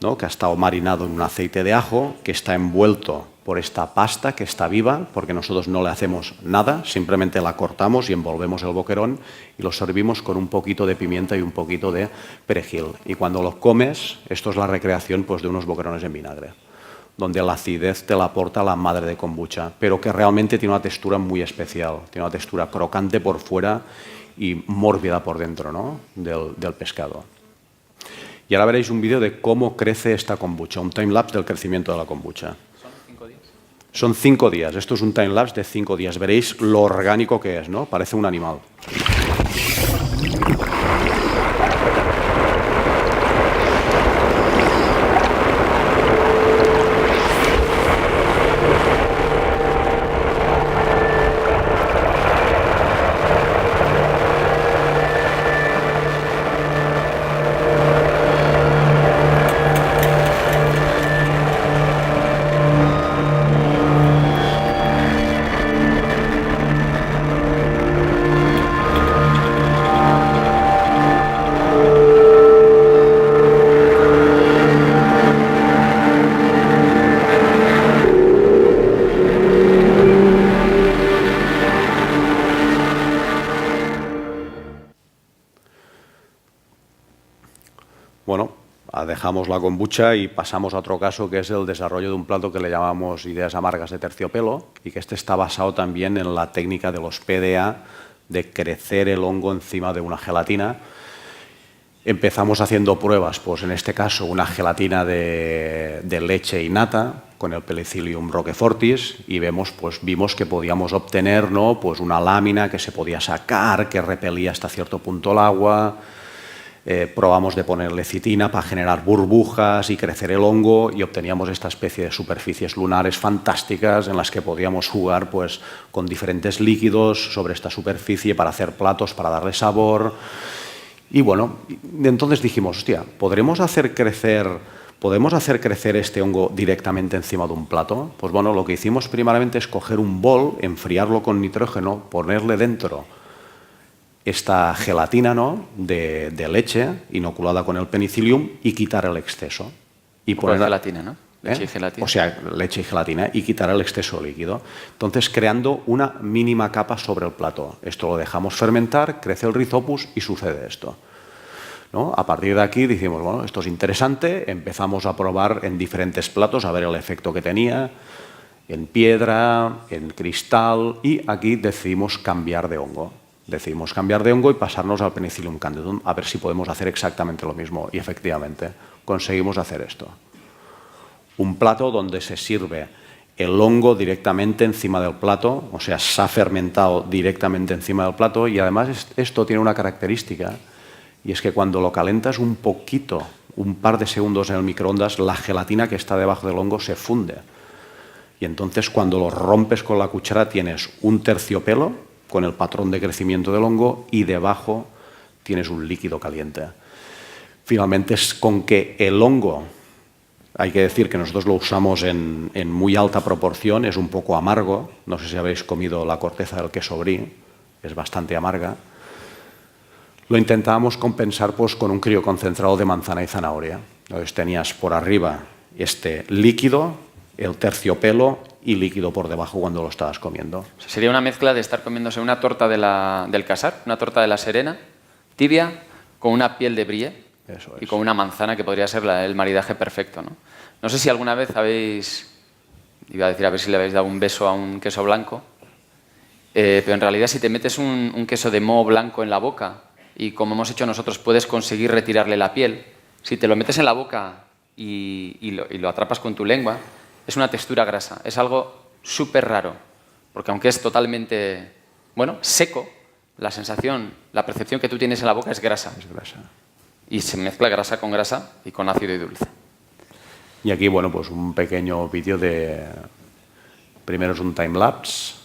¿no?, que ha estado marinado en un aceite de ajo, que está envuelto por esta pasta que está viva, porque nosotros no le hacemos nada, simplemente la cortamos y envolvemos el boquerón y lo servimos con un poquito de pimienta y un poquito de perejil. Y cuando lo comes, esto es la recreación, pues, de unos boquerones en vinagre, donde la acidez te la aporta la madre de kombucha, pero que realmente tiene una textura muy especial, tiene una textura crocante por fuera y mórbida por dentro, ¿no?, del pescado. Y ahora veréis un vídeo de cómo crece esta kombucha, un timelapse del crecimiento de la kombucha. ¿Son 5 días? Son 5 días. Esto es un timelapse de 5 días. Veréis lo orgánico que es, ¿no? Parece un animal. dejamos la kombucha y pasamos a otro caso, que es el desarrollo de un plato que le llamamos ideas amargas de terciopelo, y que este está basado también en la técnica de los PDA, de crecer el hongo encima de una gelatina. Empezamos haciendo pruebas, pues en este caso una gelatina de leche y nata con el Penicillium roquefortis, y vimos que podíamos obtener, ¿no?, pues una lámina que se podía sacar, que repelía hasta cierto punto el agua. Probamos de ponerle citina para generar burbujas y crecer el hongo, y obteníamos esta especie de superficies lunares fantásticas en las que podíamos jugar pues con diferentes líquidos sobre esta superficie para hacer platos, para darle sabor. Y bueno, entonces dijimos, hostia, ¿podemos hacer crecer este hongo directamente encima de un plato? Pues bueno, lo que hicimos primeramente es coger un bol, enfriarlo con nitrógeno, ponerle dentro esta gelatina, ¿no?, de leche inoculada con el penicillium, y quitar el exceso. Y poner gelatina, ¿no? Leche y gelatina. O sea, leche y gelatina, y quitar el exceso líquido. Entonces, creando una mínima capa sobre el plato. Esto lo dejamos fermentar, crece el Rhizopus y sucede esto, ¿no? A partir de aquí decimos, bueno, esto es interesante, empezamos a probar en diferentes platos a ver el efecto que tenía, en piedra, en cristal, y aquí decidimos cambiar de hongo. Decidimos cambiar de hongo y pasarnos al Penicillium candidum, a ver si podemos hacer exactamente lo mismo. Y efectivamente, conseguimos hacer esto. Un plato donde se sirve el hongo directamente encima del plato, o sea, se ha fermentado directamente encima del plato, y además esto tiene una característica, y es que cuando lo calentas un poquito, un par de segundos en el microondas, la gelatina que está debajo del hongo se funde. Y entonces cuando lo rompes con la cuchara tienes un terciopelo con el patrón de crecimiento del hongo, y debajo tienes un líquido caliente. Finalmente es con que el hongo, hay que decir que nosotros lo usamos en muy alta proporción, es un poco amargo, no sé si habéis comido la corteza del queso brie, es bastante amarga. Lo intentábamos compensar pues con un crioconcentrado de manzana y zanahoria. Entonces tenías por arriba este líquido, el terciopelo, y líquido por debajo cuando lo estabas comiendo. O sea, sería una mezcla de estar comiéndose una torta del Casar, una torta de la Serena, tibia, con una piel de brie. Eso es. Y con una manzana, que podría ser el maridaje perfecto, ¿no? No sé si alguna vez iba a decir a ver si le habéis dado un beso a un queso blanco, pero en realidad si te metes un queso de moho blanco en la boca, y como hemos hecho nosotros puedes conseguir retirarle la piel, si te lo metes en la boca y lo atrapas con tu lengua, es una textura grasa. Es algo súper raro, porque aunque es totalmente, bueno, seco, la sensación, la percepción que tú tienes en la boca es grasa. Es grasa. Y se mezcla grasa y con ácido y dulce. Y aquí, bueno, pues un pequeño vídeo de... Primero es un timelapse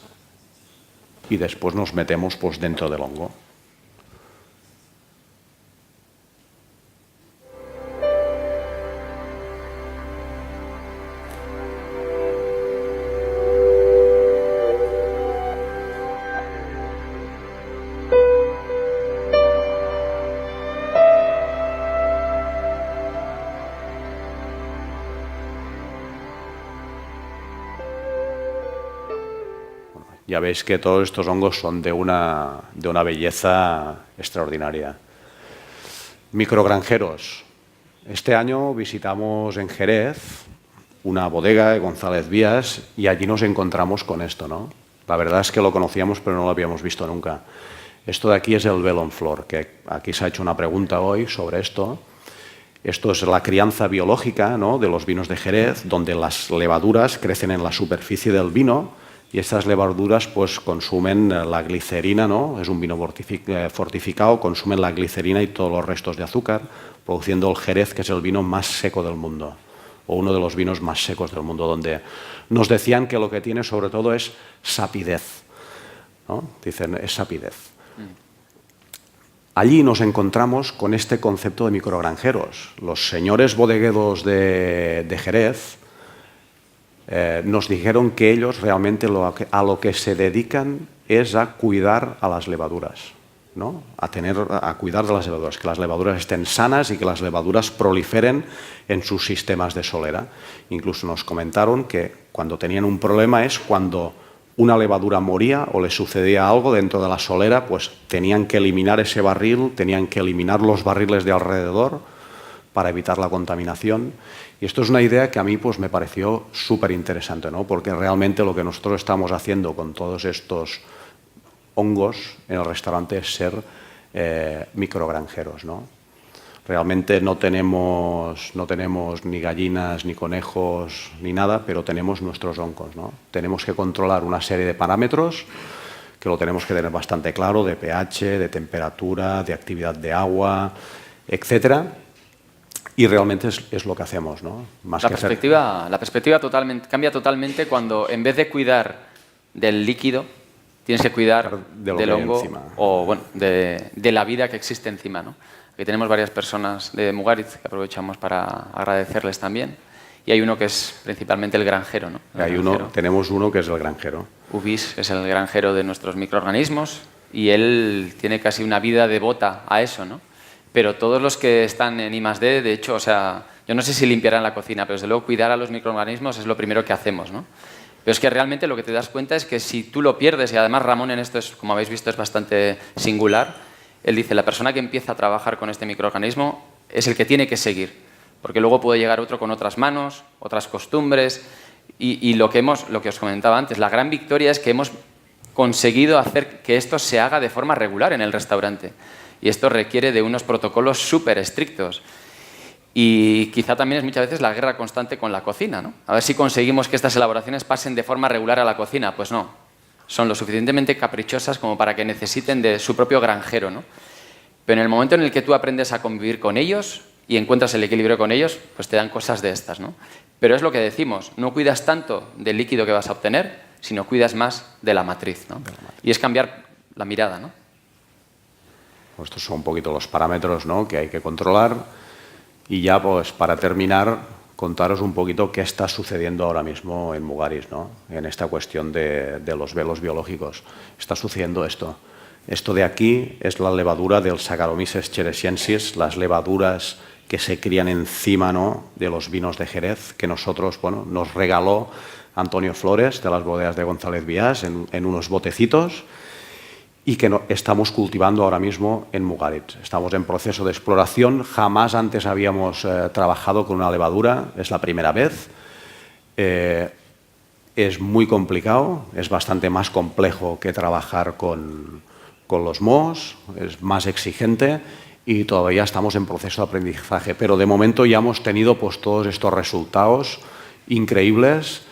y después nos metemos pues dentro del hongo. Ya veis que todos estos hongos son de una belleza extraordinaria. Microgranjeros. Este año visitamos en Jerez una bodega de González Vías, y allí nos encontramos con esto, ¿no? La verdad es que lo conocíamos, pero no lo habíamos visto nunca. Esto de aquí es el Velon Flor, que aquí se ha hecho una pregunta hoy sobre esto. Esto es la crianza biológica, ¿no?, de los vinos de Jerez, donde las levaduras crecen en la superficie del vino, y estas levaduras pues consumen la glicerina, ¿no? Es un vino fortificado, consumen la glicerina y todos los restos de azúcar, produciendo el Jerez, que es el vino más seco del mundo, o uno de los vinos más secos del mundo, donde nos decían que lo que tiene sobre todo es sapidez, ¿no? Dicen, es sapidez. Allí nos encontramos con este concepto de microgranjeros. Los señores bodegueros de Jerez nos dijeron que ellos realmente a lo que se dedican es a cuidar a las levaduras, ¿no? A cuidar de las levaduras, que las levaduras estén sanas y que las levaduras proliferen en sus sistemas de solera. Incluso nos comentaron que cuando tenían un problema es cuando una levadura moría o le sucedía algo dentro de la solera, pues tenían que eliminar ese barril, tenían que eliminar los barriles de alrededor para evitar la contaminación. Y esto es una idea que a mí pues, me pareció súper interesante, ¿no? Porque realmente lo que nosotros estamos haciendo con todos estos hongos en el restaurante es ser microgranjeros, ¿no? Realmente no tenemos ni gallinas, ni conejos, ni nada, pero tenemos nuestros hongos, ¿no? Tenemos que controlar una serie de parámetros que lo tenemos que tener bastante claro, de pH, de temperatura, de actividad de agua, etcétera. Y realmente es lo que hacemos, ¿no? La perspectiva cambia totalmente cuando, en vez de cuidar del líquido, tienes que cuidar del hongo o bueno, de la vida que existe encima, ¿no? Aquí tenemos varias personas de Mugaritz que aprovechamos para agradecerles también. Y hay uno que es principalmente el granjero, ¿no? Tenemos uno que es el granjero. Ubis, que es el granjero de nuestros microorganismos, y él tiene casi una vida devota a eso, ¿no? Pero todos los que están en I+D, de hecho, o sea, yo no sé si limpiarán la cocina, pero desde luego cuidar a los microorganismos es lo primero que hacemos, ¿no? Pero es que realmente lo que te das cuenta es que si tú lo pierdes, y además Ramón en esto, como habéis visto, es bastante singular, él dice, la persona que empieza a trabajar con este microorganismo es el que tiene que seguir, porque luego puede llegar otro con otras manos, otras costumbres, y lo que os comentaba antes, la gran victoria es que hemos conseguido hacer que esto se haga de forma regular en el restaurante. Y esto requiere de unos protocolos súper estrictos. Y quizá también es muchas veces la guerra constante con la cocina, ¿no? A ver si conseguimos que estas elaboraciones pasen de forma regular a la cocina. Pues no, son lo suficientemente caprichosas como para que necesiten de su propio granjero, ¿no? Pero en el momento en el que tú aprendes a convivir con ellos y encuentras el equilibrio con ellos, pues te dan cosas de estas, ¿no? Pero es lo que decimos, no cuidas tanto del líquido que vas a obtener, sino cuidas más de la matriz, ¿no? Y es cambiar la mirada, ¿no? Estos son un poquito los parámetros, ¿no?, que hay que controlar. Y ya, pues, para terminar, contaros un poquito qué está sucediendo ahora mismo en Mugaritz, ¿no?, en esta cuestión de los velos biológicos. Está sucediendo esto. Esto de aquí es la levadura del Saccharomyces cerevisiensis, las levaduras que se crían encima, ¿no?, de los vinos de Jerez, que nosotros, bueno, nos regaló Antonio Flores de las bodegas de González Vías en unos botecitos, y que estamos cultivando ahora mismo en Mugaritz. Estamos en proceso de exploración. Jamás antes habíamos trabajado con una levadura, es la primera vez. Es muy complicado, es bastante más complejo que trabajar con los mohos, es más exigente y todavía estamos en proceso de aprendizaje. Pero de momento ya hemos tenido pues, todos estos resultados increíbles.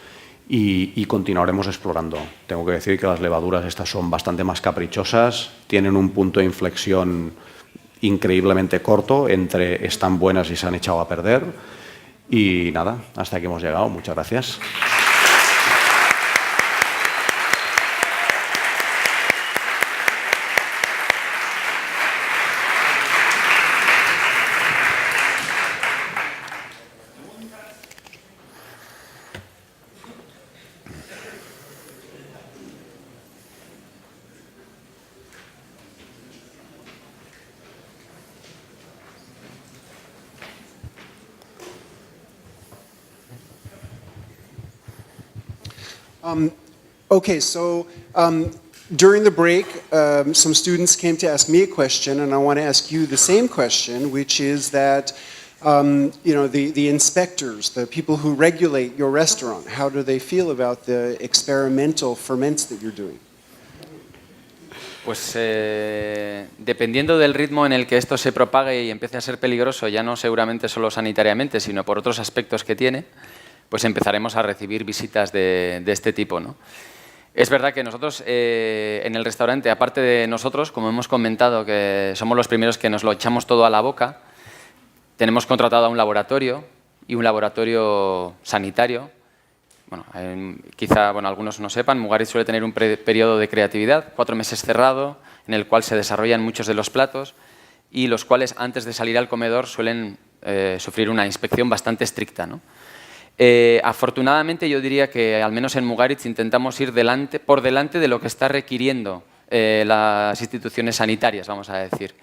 Y continuaremos explorando. Tengo que decir que las levaduras estas son bastante más caprichosas, tienen un punto de inflexión increíblemente corto entre están buenas y se han echado a perder. Y nada, hasta aquí hemos llegado. Muchas gracias. Okay, so during the break, some students came to ask me a question, and I want to ask you the same question, which is that, you know, the inspectors, the people who regulate your restaurant, how do they feel about the experimental ferments that you're doing? Pues dependiendo del ritmo en el que esto se propague y empiece a ser peligroso, ya no seguramente solo sanitariamente, sino por otros aspectos que tiene, pues empezaremos a recibir visitas de este tipo, ¿no? Es verdad que nosotros en el restaurante, aparte de nosotros, como hemos comentado, que somos los primeros que nos lo echamos todo a la boca, tenemos contratado a un laboratorio y un laboratorio sanitario. Bueno, quizá algunos no sepan, Mugaritz suele tener un periodo de creatividad, 4 meses cerrado, en el cual se desarrollan muchos de los platos y los cuales antes de salir al comedor suelen sufrir una inspección bastante estricta, ¿no? Afortunadamente yo diría que al menos en Mugaritz intentamos ir por delante de lo que está requiriendo las instituciones sanitarias, vamos a decir.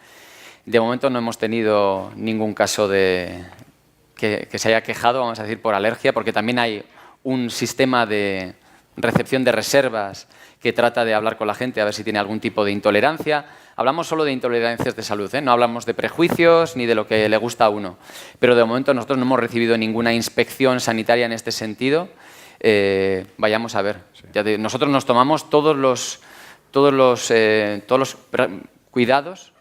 De momento no hemos tenido ningún caso que se haya quejado, vamos a decir, por alergia, porque también hay un sistema de recepción de reservas que trata de hablar con la gente a ver si tiene algún tipo de intolerancia. Hablamos solo de intolerancias de salud, ¿eh? No hablamos de prejuicios ni de lo que le gusta a uno. Pero de momento nosotros no hemos recibido ninguna inspección sanitaria en este sentido. Vayamos a ver. Sí. Nosotros nos tomamos todos los cuidados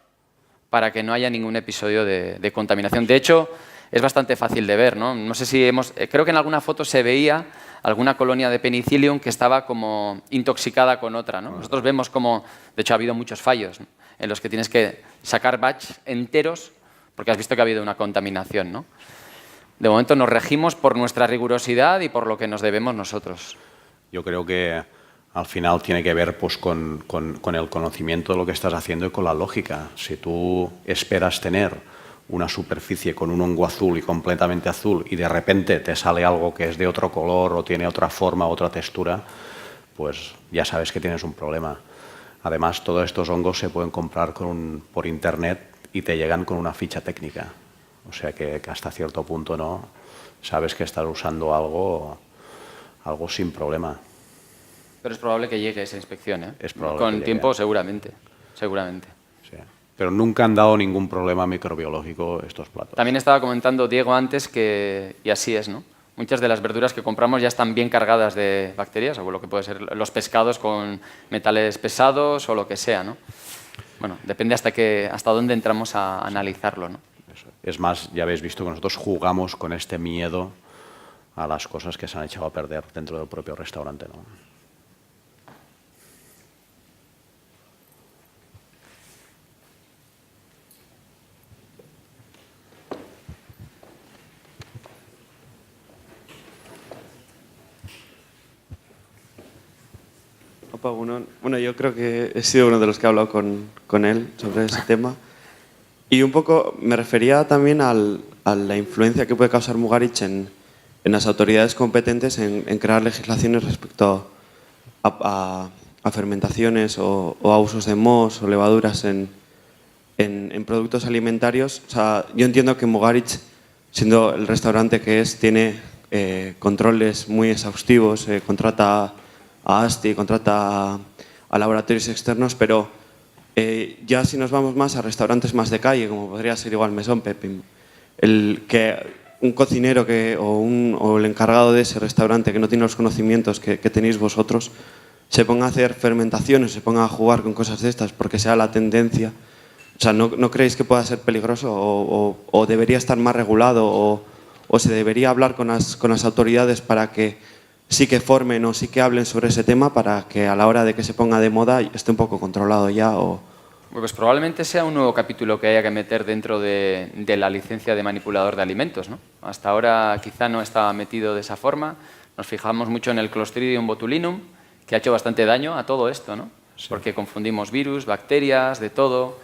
para que no haya ningún episodio de contaminación. De hecho, es bastante fácil de ver, ¿no? No sé si creo que en alguna foto se veía alguna colonia de Penicillium que estaba como intoxicada con otra, ¿no? Nosotros vemos como, de hecho, ha habido muchos fallos, ¿no?, en los que tienes que sacar batch enteros porque has visto que ha habido una contaminación, ¿no? De momento nos regimos por nuestra rigurosidad y por lo que nos debemos nosotros. Yo creo que al final tiene que ver pues, con el conocimiento de lo que estás haciendo y con la lógica. Si tú esperas tener una superficie con un hongo azul y completamente azul y de repente te sale algo que es de otro color o tiene otra forma, otra textura, pues ya sabes que tienes un problema. Además, todos estos hongos se pueden comprar por internet y te llegan con una ficha técnica. O sea que hasta cierto punto no sabes que estás usando algo sin problema. Pero es probable que llegue esa inspección, ¿eh? Es probable con que tiempo, llegue. seguramente. Seguramente. Sí. Pero nunca han dado ningún problema microbiológico estos platos. También estaba comentando Diego antes que, y así es, ¿no? Muchas de las verduras que compramos ya están bien cargadas de bacterias, o lo que puede ser los pescados con metales pesados o lo que sea, ¿no? Bueno, depende hasta dónde entramos a analizarlo, ¿no? Eso. Es más, ya habéis visto que nosotros jugamos con este miedo a las cosas que se han echado a perder dentro del propio restaurante, ¿no? Opa, bueno, yo creo que he sido uno de los que ha hablado con él sobre ese tema. Y un poco me refería también a la influencia que puede causar Mugarich en las autoridades competentes en crear legislaciones respecto a fermentaciones o a usos de mohos o levaduras en productos alimentarios. O sea, yo entiendo que Mugarich, siendo el restaurante que es, tiene controles muy exhaustivos, contrata a ASTI, contrata a laboratorios externos, pero ya si nos vamos más a restaurantes más de calle, como podría ser igual Mesón Pepín, el que un cocinero o el encargado de ese restaurante que no tiene los conocimientos que tenéis vosotros, se ponga a hacer fermentaciones, se ponga a jugar con cosas de estas porque sea la tendencia. O sea, ¿no creéis que pueda ser peligroso o debería estar más regulado o se debería hablar con las autoridades para que sí que formen o sí que hablen sobre ese tema para que a la hora de que se ponga de moda esté un poco controlado ya? Pues probablemente sea un nuevo capítulo que haya que meter dentro de la licencia de manipulador de alimentos, ¿no? Hasta ahora quizá no estaba metido de esa forma. Nos fijamos mucho en el Clostridium botulinum, que ha hecho bastante daño a todo esto, ¿no? Sí. Porque confundimos virus, bacterias, de todo.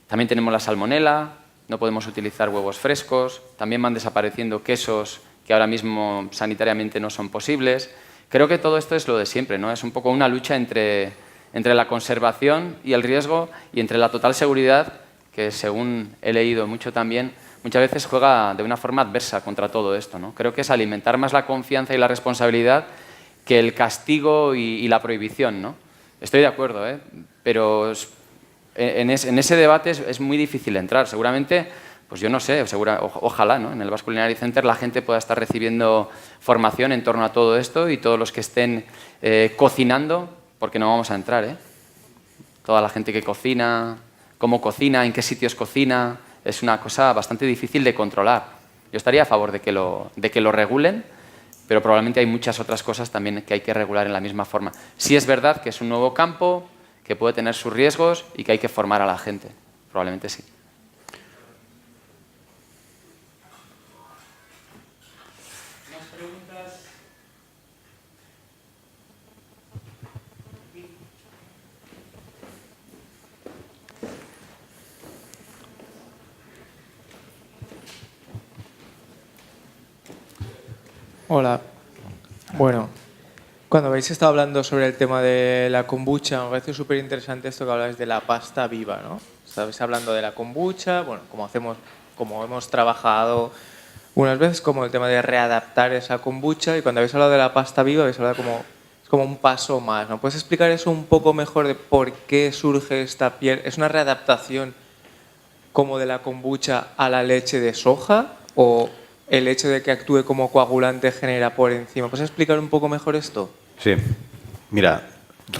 También tenemos la salmonela, no podemos utilizar huevos frescos, también van desapareciendo quesos que ahora mismo sanitariamente no son posibles. Creo que todo esto es lo de siempre, ¿no? Es un poco una lucha entre la conservación y el riesgo y entre la total seguridad, que según he leído mucho también, muchas veces juega de una forma adversa contra todo esto, ¿no? Creo que es alimentar más la confianza y la responsabilidad que el castigo y la prohibición, ¿no? Estoy de acuerdo, ¿eh? Pero en ese debate es muy difícil entrar. Seguramente, pues yo no sé, ojalá, ¿no?, en el Basque Culinary Center la gente pueda estar recibiendo formación en torno a todo esto y todos los que estén cocinando, porque no vamos a entrar, ¿eh? Toda la gente que cocina, cómo cocina, en qué sitios cocina, es una cosa bastante difícil de controlar. Yo estaría a favor de que lo regulen, pero probablemente hay muchas otras cosas también que hay que regular en la misma forma. Sí es verdad que es un nuevo campo, que puede tener sus riesgos y que hay que formar a la gente. Probablemente sí. ¿Más preguntas? Hola. Bueno, cuando habéis estado hablando sobre el tema de la kombucha, me parece súper interesante esto que habláis de la pasta viva, ¿no? Estabais hablando de la kombucha, bueno, como hemos trabajado unas veces, como el tema de readaptar esa kombucha, y cuando habéis hablado de la pasta viva, habéis hablado como como un paso más, ¿no? ¿Puedes explicar eso un poco mejor de por qué surge esta piel? ¿Es una readaptación como de la kombucha a la leche de soja o el hecho de que actúe como coagulante genera por encima? ¿Puedes explicar un poco mejor esto? Sí, mira,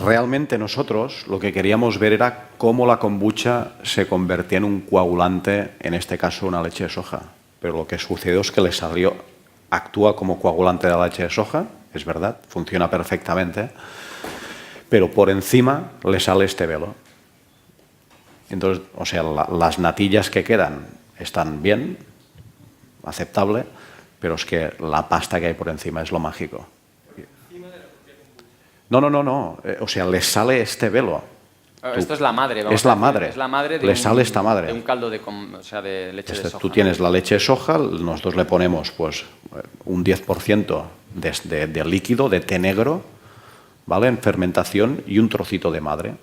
realmente nosotros lo que queríamos ver era cómo la kombucha se convertía en un coagulante, en este caso una leche de soja. Pero lo que sucedió es que le salió, actúa como coagulante de la leche de soja, es verdad, funciona perfectamente, pero por encima le sale este velo. Entonces, o sea, las natillas que quedan están bien, aceptable, pero es que la pasta que hay por encima es lo mágico. No. O sea, le sale este velo. Esto es la madre, vamos Es la a decir. madre. Es la madre de Le sale esta madre. de un caldo o sea, de leche de soja. Tú tienes la leche de soja, nosotros le ponemos pues un 10% de líquido, de té negro, ¿vale? En fermentación y un trocito de madre.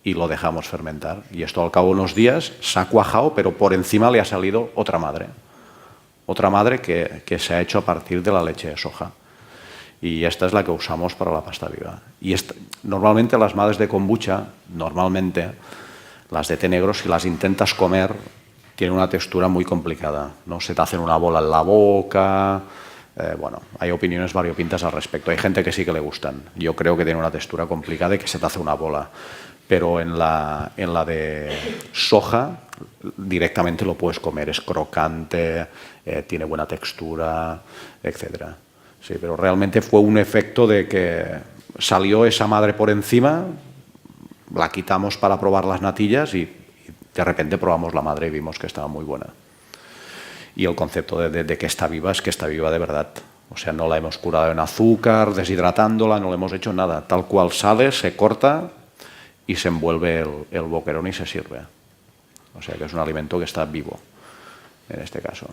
Y lo dejamos fermentar. Y esto al cabo de unos días se ha cuajado, pero por encima le ha salido otra madre. Otra madre que se ha hecho a partir de la leche de soja. Y esta es la que usamos para la pasta viva. Y normalmente las madres de kombucha, las de té negro, si las intentas comer, tienen una textura muy complicada, ¿no? Se te hacen una bola en la boca. Bueno, hay opiniones variopintas al respecto. Hay gente que sí que le gustan. Yo creo que tiene una textura complicada y que se te hace una bola. Pero en la de soja directamente lo puedes comer. Es crocante, tiene buena textura, etcétera. Sí, pero realmente fue un efecto de que salió esa madre por encima, la quitamos para probar las natillas y de repente probamos la madre y vimos que estaba muy buena. Y el concepto de que está viva es que está viva de verdad. O sea, no la hemos curado en azúcar, deshidratándola, no le hemos hecho nada. Tal cual sale, se corta y se envuelve el boquerón y se sirve. O sea que es un alimento que está vivo, en este caso.